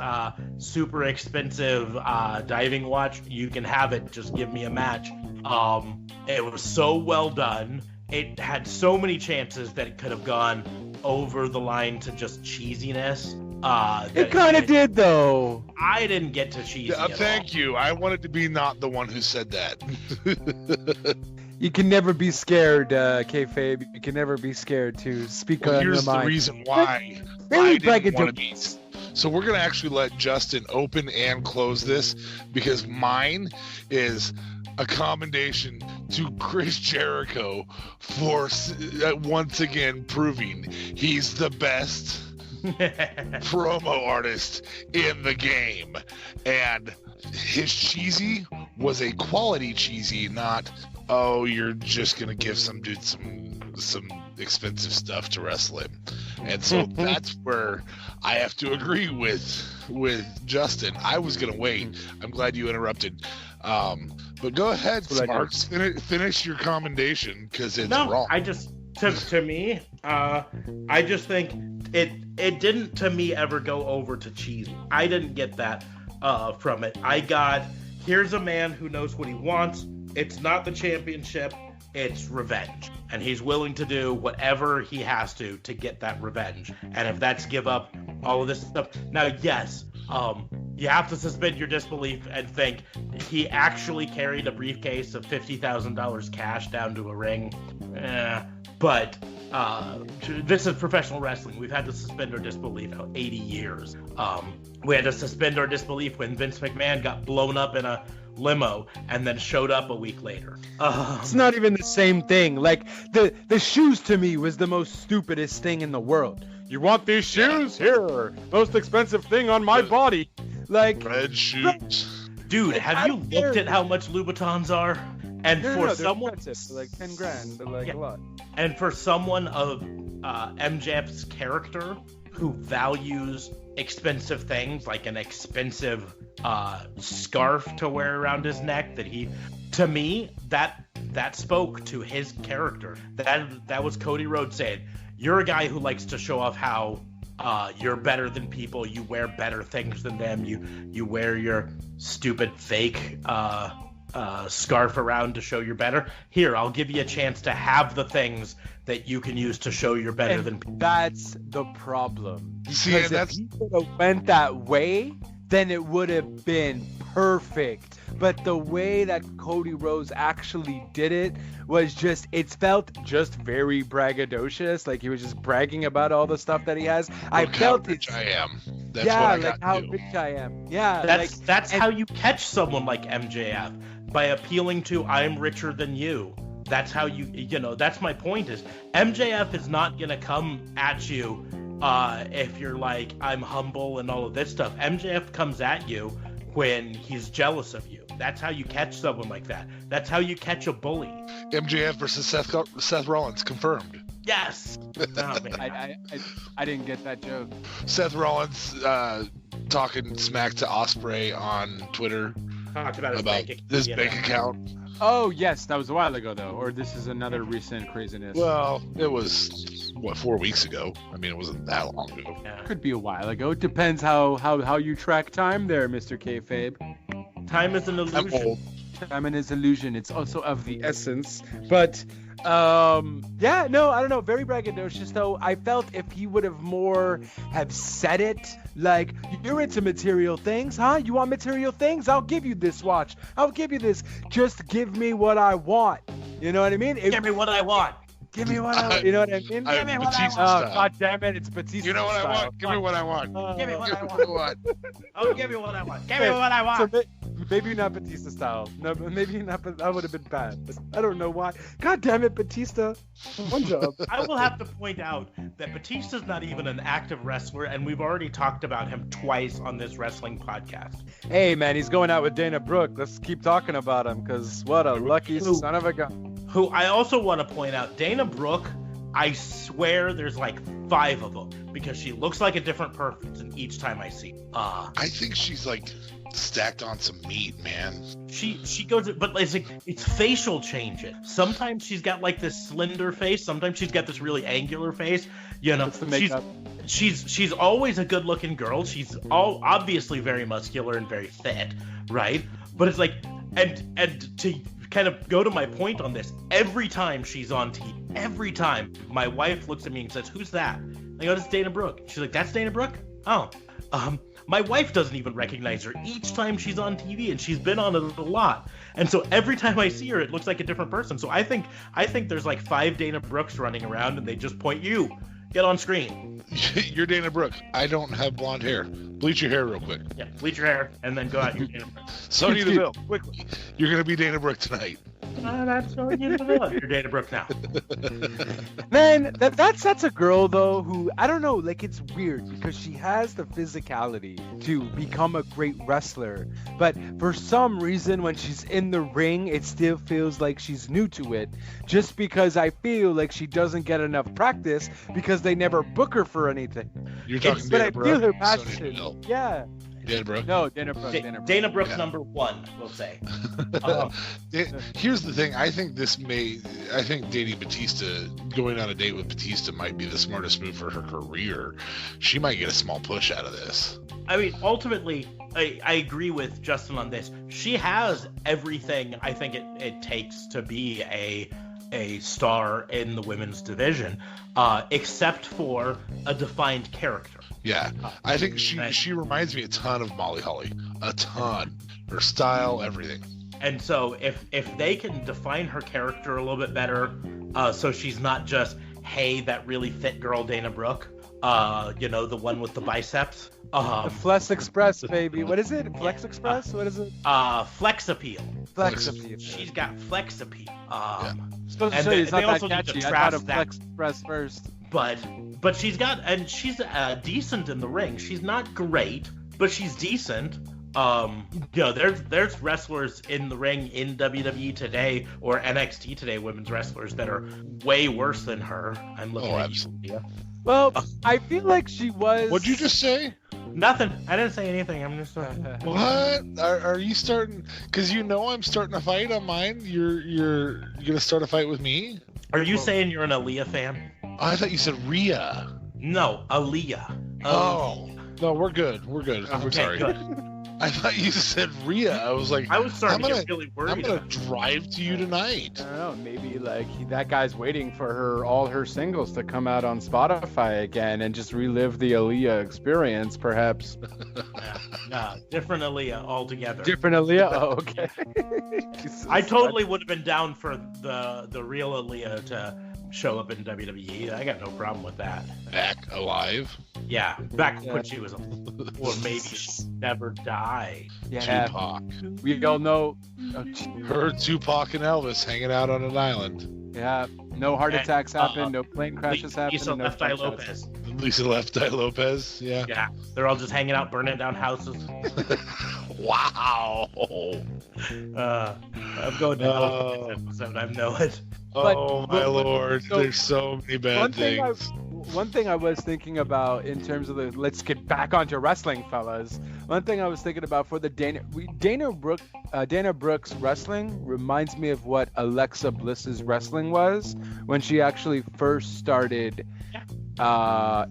super expensive diving watch? You can have it. Just give me a match. It was so well done. It had so many chances that it could have gone over the line to just cheesiness. It kind of did, though. I didn't get to cheesy at thank all. you. I wanted to be not the one who said that. You can never be scared, kayfabe. You can never be scared to speak on your mind. Here's the reason why I didn't want to be. So we're going to actually let Justin open and close this, because mine is a commendation to Chris Jericho for once again proving he's the best promo artist in the game. And his cheesy was a quality cheesy, not, oh, you're just going to give some dude some expensive stuff to wrestle him. And so that's where I have to agree with Justin. I was going to wait. I'm glad you interrupted. But go ahead, Smarks. Finish your commendation, because it's wrong. I just, to me, I just think it didn't, to me, ever go over to cheesy. I didn't get that from it. I got, here's a man who knows what he wants. It's not the championship. It's revenge. And he's willing to do whatever he has to get that revenge. And if that's give up all of this stuff. Now, yes, you have to suspend your disbelief and think he actually carried a briefcase of $50,000 cash down to a ring. but this is professional wrestling. We've had to suspend our disbelief 80 years. We had to suspend our disbelief when Vince McMahon got blown up in a limo and then showed up a week later. It's not even the same thing. Like, the shoes to me was the most stupidest thing in the world. You want these shoes? Here, most expensive thing on my body. Like, red shoes. Dude, have you looked at how much Louboutins are? And for someone, they're like 10 grand, they're like a lot. And for someone of MJF's character who values expensive things, like an expensive scarf to wear around his neck, to me, that spoke to his character. That was Cody Rhodes saying, you're a guy who likes to show off how you're better than people. You wear better things than them. You wear your stupid fake scarf around to show you're better. Here, I'll give you a chance to have the things that you can use to show you're better than people. That's the problem. See, because if he would have went that way, then it would have been perfect. But the way that Cody Rhodes actually did it was it felt just very braggadocious. Like he was just bragging about all the stuff that he has. I felt how rich I am. That's yeah, what I like how rich I am. Yeah, that's how you catch someone like MJF, by appealing to I'm richer than you. That's how that's my point is MJF is not going to come at you if you're like, I'm humble and all of this stuff. MJF comes at you when he's jealous of you. That's how you catch someone like that. That's how you catch a bully. MJF versus Seth Rollins, confirmed. Yes. Oh, I didn't get that joke. Seth Rollins talking smack to Ospreay on Twitter. Talked about his bank account. Oh, yes, that was a while ago, though. Or this is another recent craziness. Well, it was, 4 weeks ago? I mean, it wasn't that long ago. Yeah. Could be a while ago. It depends how you track time there, Mr. Kayfabe. Time is an illusion. Time is illusion. It's also of the essence. But, yeah, no, I don't know. Very braggadocious, though. I felt if he would have said it, like, you're into material things, huh? You want material things? I'll give you this watch. I'll give you this. Just give me what I want. You know what I mean? Give me what I want. Give me what I want. You know what I mean? Give me what I want. Oh, God damn it. It's Batista. You know what style. I want? Give me what I want. Give me what I want. Oh, give me what I want. Give me what I want. So maybe not Batista style. No, maybe not. But that would have been bad. But I don't know why. God damn it, Batista. One job. I will have to point out that Batista's not even an active wrestler, and we've already talked about him twice on this wrestling podcast. Hey, man, he's going out with Dana Brooke. Let's keep talking about him, because what a lucky son of a gun. Who I also want to point out, Dana Brooke, I swear there's like 5 of them, because she looks like a different person each time I see her. I think she's like stacked on some meat, man. She goes, but it's facial changes. Sometimes she's got like this slender face. Sometimes she's got this really angular face. You know, it's the makeup. She's always a good looking girl. She's obviously very muscular and very fit, right? But it's like, and to kind of go to my point on this, every time she's on TV, every time my wife looks at me and says, "Who's that?" I go, "That's Dana Brooke." She's like, "That's Dana Brooke?" Oh, my wife doesn't even recognize her each time she's on TV, and she's been on it a lot. And so every time I see her, it looks like a different person. So I think there's like 5 Dana Brooks running around, and they just point you. Get on screen. You're Dana Brooke. I don't have blonde hair. Bleach your hair real quick. Yeah, bleach your hair, and then go out. You're Dana Brooke. Sonya Deville, quickly. You're going to be Dana Brooke tonight. That's Sonya Deville. You're Dana Brooke now. Man, that's a girl, though, who, I don't know, like, it's weird, because she has the physicality to become a great wrestler, but for some reason, when she's in the ring, it still feels like she's new to it, just because I feel like she doesn't get enough practice, because they never book her for anything. You're talking Dana Brooke? But I feel her passion. Yeah. Dana Brooke? No, Dana Brooke. Dana Brooke yeah. number 1, we'll say. Here's the thing. I think dating Batista, going on a date with Batista, might be the smartest move for her career. She might get a small push out of this. I mean, ultimately, I agree with Justin on this. She has everything I think it takes to be a star in the women's division, except for a defined character. Yeah, I think she reminds me a ton of Molly Holly. A ton. Her style, everything. And so if they can define her character a little bit better, So she's not just, hey, that really fit girl Dana Brooke, the one with the biceps. Flex Express, baby. What is it? Flex Express? What is it? Flex appeal. Flex appeal. She's got flex appeal. Supposed to and show you it's they not that also need to catchy. I thought trash of that. Flex Express first. But she's decent in the ring. She's not great, but she's decent. There's wrestlers in the ring in WWE today or NXT today, women's wrestlers that are way worse than her. I'm looking at you. Well, I feel like she was. What'd you just say? Nothing. I didn't say anything. I'm just. What? Are you starting? Because I'm starting a fight on mine. You're gonna start a fight with me? Are you saying you're an Aaliyah fan? Oh, I thought you said Rhea. No, Aaliyah. Oh. No, we're good. We're good. Okay, We're sorry. Good. I thought you said Rhea. I was like, I was starting to get really worried. I'm gonna drive to you tonight. I don't know. Maybe that guy's waiting for all her singles to come out on Spotify again and just relive the Aaliyah experience, perhaps. No, different Aaliyah altogether. Different Aaliyah. Oh, okay. I totally would have been down for the real Aaliyah to show up in WWE. I got no problem with that. Back alive? Yeah, back when she was, or maybe she never died. Yeah. Tupac. We all know. Her, Tupac, and Elvis hanging out on an island. Yeah. No heart attacks happen. No plane crashes happen. Lisa No Left Eye Lopez. Lisa Left Eye Lopez. Yeah. Yeah. They're all just hanging out, burning down houses. Wow. I'm going down this episode. I know it. Oh my lord! So, there's so many bad things. One thing I was thinking about in terms of let's get back onto wrestling, fellas. One thing I was thinking about for the Dana Brooks wrestling reminds me of what Alexa Bliss's wrestling was when she actually first started on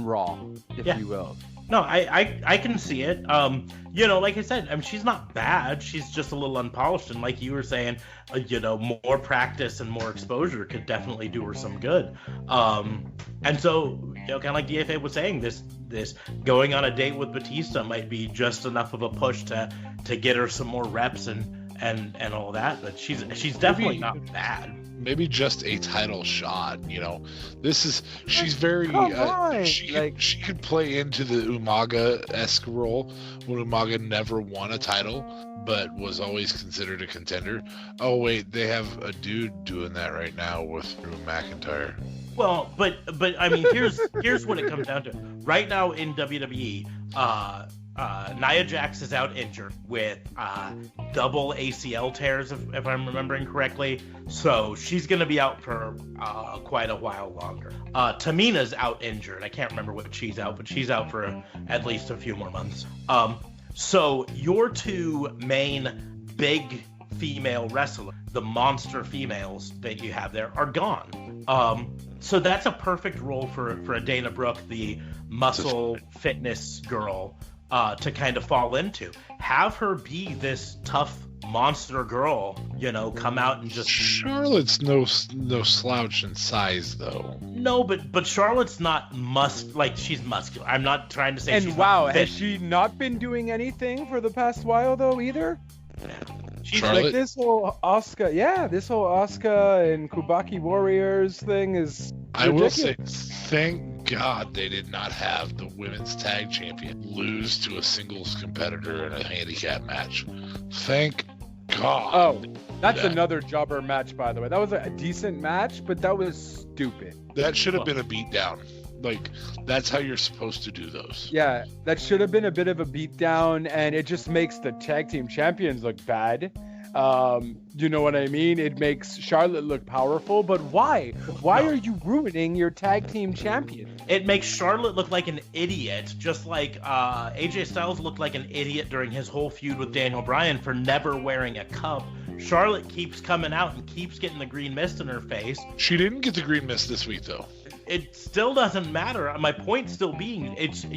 Raw, if you will. No, I can see it. Like I said, I mean, she's not bad. She's just a little unpolished, and like you were saying, more practice and more exposure could definitely do her some good. And so, kind of like DFA was saying, this going on a date with Batista might be just enough of a push to get her some more reps and all that. But she's definitely not bad. Maybe just a title shot, she's very she could play into the Umaga-esque role when Umaga never won a title but was always considered a contender. Oh wait, they have a dude doing that right now with Drew McIntyre. Well, but I mean, here's what it comes down to. Right now in WWE, Nia Jax is out injured with double ACL tears, if I'm remembering correctly. So she's going to be out for quite a while longer. Tamina's out injured. I can't remember what she's out, but she's out for at least a few more months. So your two main big female wrestlers, the monster females that you have there, are gone. So that's a perfect role for a Dana Brooke, the muscle fitness girl, to kind of fall into. Have her be this tough monster girl, come out and just. Charlotte's no slouch in size, though. No, but Charlotte's not she's muscular. I'm not trying to say. And she's wow, not fit. has she not been doing anything for the past while though either? She's Charlotte? Like this whole Asuka and Kubaki Warriors thing is I ridiculous. will say, thank God they did not have the women's tag champion lose to a singles competitor in a handicap match. Thank God. Oh, that's that. another jobber match, by the way. That was a decent match, but that was stupid. That should have been a beatdown. Like, that's how you're supposed to do those. Yeah, that should have been a bit of a beatdown, and it just makes the tag team champions look bad. You know what I mean? It makes Charlotte look powerful, but why? Why are you ruining your tag team champion? It makes Charlotte look like an idiot, just like AJ Styles looked like an idiot during his whole feud with Daniel Bryan for never wearing a cup. Charlotte keeps coming out and keeps getting the green mist in her face. She didn't get the green mist this week, though. It still doesn't matter. My point still being, it's,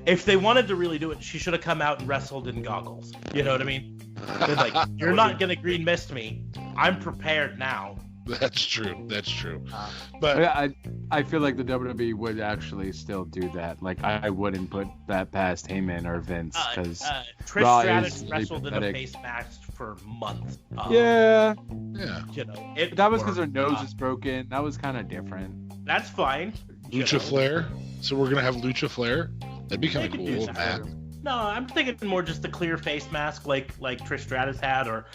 if they wanted to really do it, she should have come out and wrestled in goggles. You know what I mean? It's like, you're not going to green mist me. I'm prepared now. That's true. But I feel like the WWE would actually still do that. Like, I wouldn't put that past Heyman or Vince, because Trish Raw Stratus is wrestled in a pathetic. face match for months. Yeah. You know, That was because her worked. nose is broken. That was kind of different. That's fine. you Lucha know. Flair. So we're gonna have Lucha Flair. That'd be kind of They could cool, use that. Matt. No, I'm thinking more just the clear face mask like Trish Stratus had, or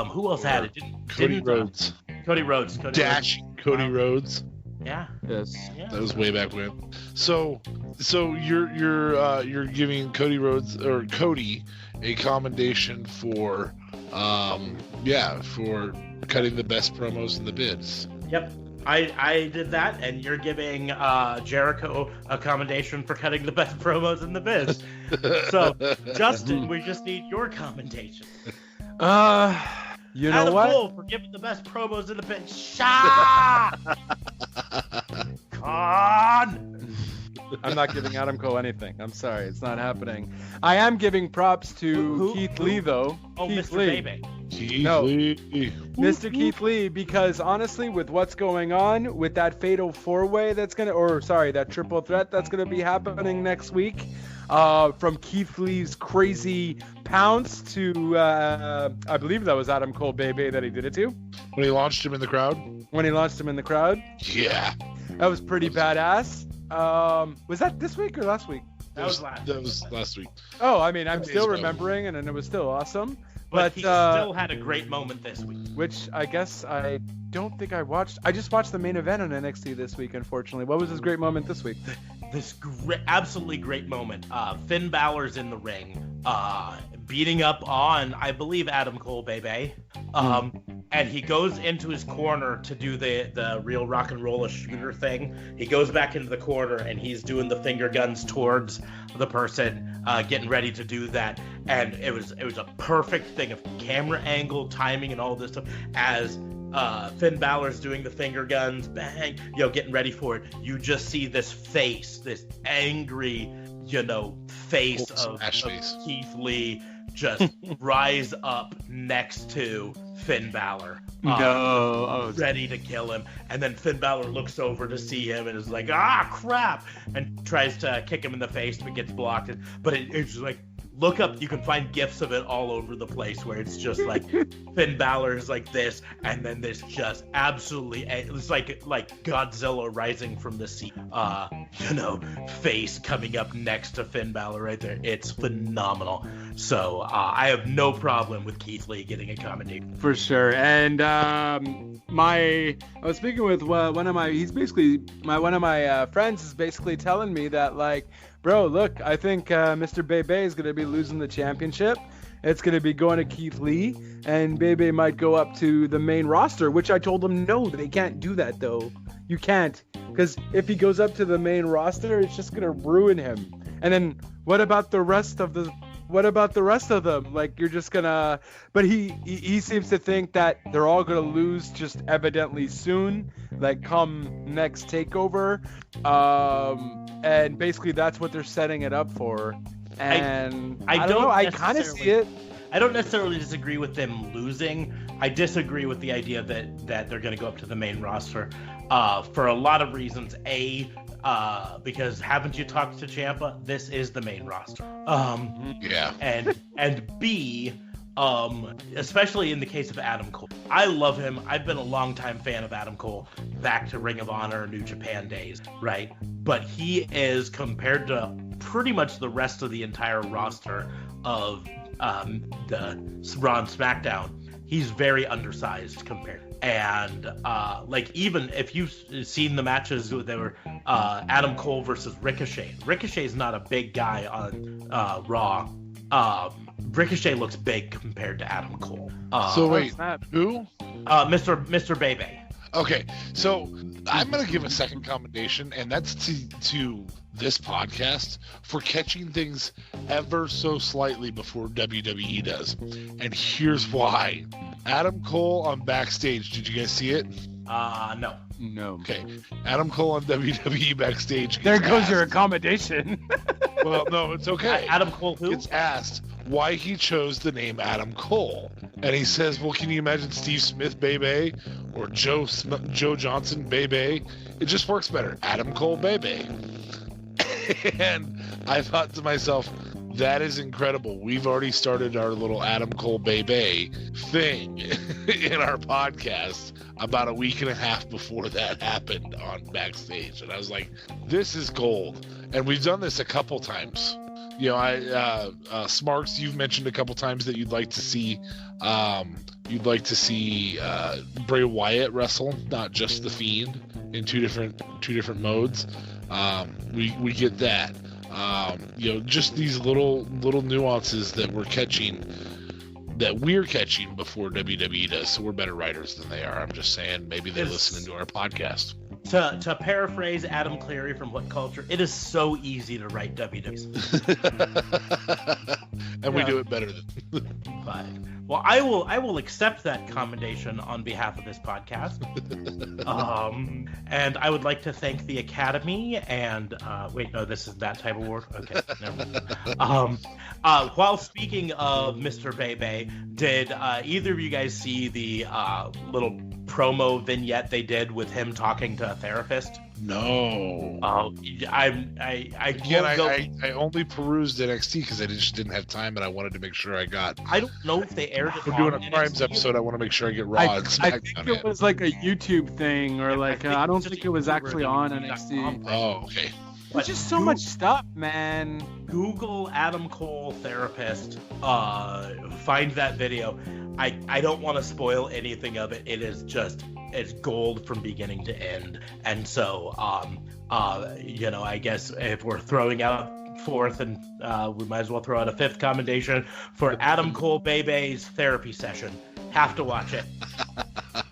who else had it? Cody Rhodes. Cody Rhodes. Dashing Cody Rhodes. Yeah. Yes. Yeah. That was way back when. So you're giving Cody Rhodes or Cody a commendation for for cutting the best promos in the bids. Yep. I did that, and you're giving Jericho a commendation for cutting the best promos in the biz. So, Justin, we just need your commendation. You know Adam what? Cole for giving the best promos in the biz. Shah! Con! I'm not giving Adam Cole anything. I'm sorry, it's not happening. I am giving props to Keith Lee, though. Oh, Keith Mr. Lee. Baby. Mr. Keith Lee, because honestly, with what's going on with that fatal four-way that triple threat that's gonna be happening next week, from Keith Lee's crazy pounce to I believe that was Adam Cole Baby that he did it to. When he launched him in the crowd? Yeah. That was pretty badass. Was that this week or last week? That was last. That was last week. Oh, I mean, I'm Days still ago. remembering, and it was still awesome. But he still had a great moment this week. Which I guess I don't think I watched. I just watched the main event on NXT this week, unfortunately. What was his great moment this week? This absolutely great moment. Finn Balor's in the ring, beating up on, I believe, Adam Cole, baby. And he goes into his corner to do the real rock and roll shooter thing. He goes back into the corner and he's doing the finger guns towards the person, getting ready to do that. And it was a perfect thing of camera angle, timing, and all this stuff. As Finn Balor's doing the finger guns, bang, getting ready for it. You just see this face, this angry, face of Keith Lee just rise up next to Finn Balor. Ready to kill him. And then Finn Balor looks over to see him and is like, crap! And tries to kick him in the face, but gets blocked. But it's just like, look up, you can find GIFs of it all over the place where it's just like Finn Balor's like this, and then there's just absolutely, it's like Godzilla rising from the sea, face coming up next to Finn Balor right there. It's phenomenal. So I have no problem with Keith Lee getting a commendation. For sure. And I was speaking with one of my friends is basically telling me that, like, bro, look, I think Mr. Bebe is going to be losing the championship. It's going to be going to Keith Lee, and Bebe might go up to the main roster, which I told him, no, they can't do that, though. You can't, because if he goes up to the main roster, it's just going to ruin him. And then what about the rest of them? Like, you're just gonna... But he seems to think that they're all gonna lose just evidently soon, like come next takeover. And basically that's what they're setting it up for. And I don't know, I kind of see it. I don't necessarily disagree with them losing. I disagree with the idea that they're going to go up to the main roster for a lot of reasons. Because haven't you talked to Ciampa? This is the main roster. Yeah. And B, especially in the case of Adam Cole. I love him. I've been a longtime fan of Adam Cole, back to Ring of Honor, New Japan days, right? But he is, compared to pretty much the rest of the entire roster of the Raw and SmackDown, he's very undersized compared. And even if you've seen the matches that were Adam Cole versus Ricochet, Ricochet's not a big guy on Raw. Ricochet looks big compared to Adam Cole. So wait, who? Mr. Bebe. Okay, so I'm going to give a second commendation, and that's to this podcast for catching things ever so slightly before WWE does. And here's why. Adam Cole on Backstage. Did you guys see it? No. Okay. Adam Cole on WWE Backstage. There goes your accommodation. Well, no, it's okay. Adam Cole who? Gets asked why he chose the name Adam Cole. And he says, well, can you imagine Steve Smith, Bebe? Or Joe Johnson, Bebe? It just works better. Adam Cole, Bebe. And I thought to myself, That is incredible. We've already started our little Adam Cole Bebe thing in our podcast about a week and a half before that happened on backstage. And I was like, this is gold. And we've done this a couple times. You know, Smarks, you've mentioned a couple times that you'd like to see Bray Wyatt wrestle, not just the Fiend, in two different modes. We get that. You know, just these little nuances that we're catching before WWE does. So we're better writers than they are. I'm just saying, maybe they listen to our podcast. To paraphrase Adam Cleary from What Culture, it is so easy to write WWE. And we do it better than. But, well, I will accept that commendation on behalf of this podcast. And I would like to thank the Academy and wait, no, this is that type of award. Okay, never mind. While speaking of Mr. Bebe, did either of you guys see the little promo vignette they did with him talking to a therapist? No. I only perused NXT because I just didn't have time, and I wanted to make sure I got. I don't know if they aired it. We're doing a Crimes episode. I want to make sure I get Raw and SmackDown. I think it was like a YouTube thing, or like I don't think it was actually on NXT. Oh, okay. There's just so much stuff, man. Google Adam Cole therapist. Find that video. I don't want to spoil anything of it. It is just, it's gold from beginning to end. And so, you know, I guess if we're throwing out fourth, and we might as well throw out a fifth commendation for Adam Cole Bebe's therapy session. Have to watch it.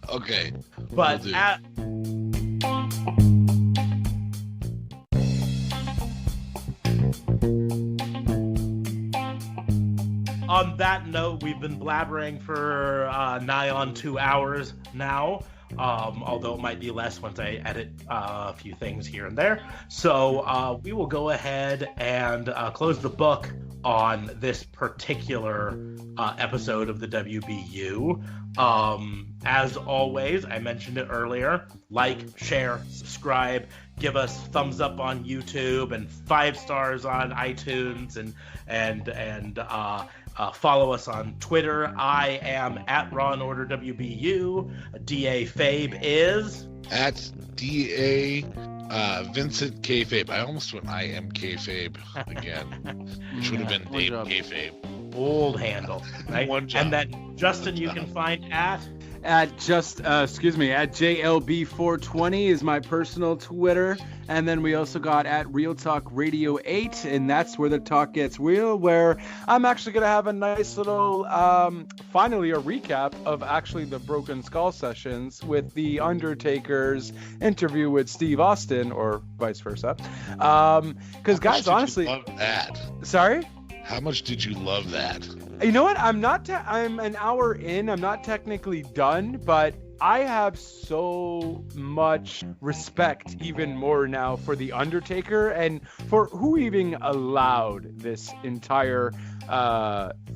Okay. But on that note, we've been blabbering for nigh on 2 hours now, although it might be less once I edit a few things here and there. So we will go ahead and close the book on this particular episode of the WBU. As always, I mentioned it earlier, like, share, subscribe, give us thumbs up on YouTube and 5 stars on iTunes, and follow us on Twitter. I am at Raw and Order WBU. DA Fabe is at DA Vincent K Fabe. I almost went I am K Fabe again, which would have been Dave K Fabe. Old handle, right? One job. And then Justin, you can find at JLB420 is my personal Twitter. And then we also got at Real Talk Radio 8, and that's where the talk gets real, where I'm actually going to have a nice little, finally a recap of actually the Broken Skull sessions with The Undertaker's interview with Steve Austin, or vice versa. Because guys, honestly... Love that? Sorry? How much did you love that? You know what? I'm an hour in. I'm not technically done, but I have so much respect even more now for The Undertaker and for who even allowed this entire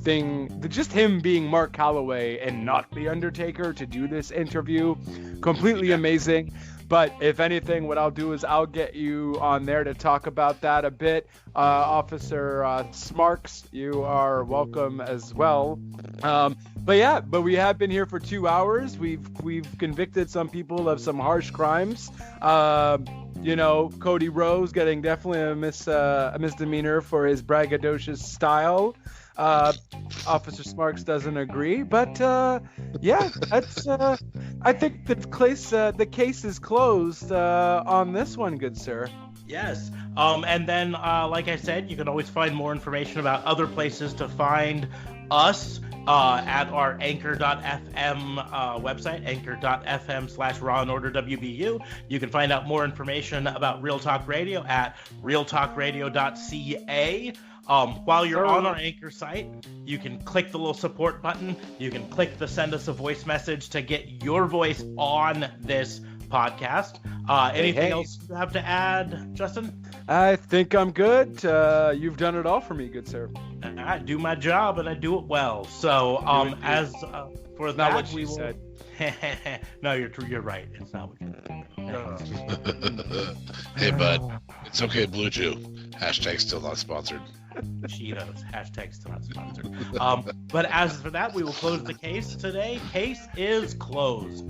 thing, just him being Mark Calloway and not The Undertaker to do this interview. Completely amazing. But if anything, what I'll do is I'll get you on there to talk about that a bit. Officer Smarks, you are welcome as well. But we have been here for 2 hours. We've convicted some people of some harsh crimes. You know, Cody Rhodes getting definitely a misdemeanor for his braggadocious style. Officer Smarks doesn't agree, but yeah, that's. I think the case is closed on this one, good sir. Yes. And then, like I said, you can always find more information about other places to find us at our anchor.fm website, anchor.fm/Raw and Order WBU. You can find out more information about Real Talk Radio at realtalkradio.ca. While you're on our Anchor site, you can click the little support button. You can click the send us a voice message to get your voice on this podcast. Anything else you have to add, Justin? I think I'm good. You've done it all for me, good sir. I do my job and I do it well. So as for that, what we said. No, you're right. It's not what you said. Hey, bud. It's okay, Blue Jew. # still not sponsored. Cheetos. Hashtag still not sponsored. But as for that, we will close the case today. Case is closed.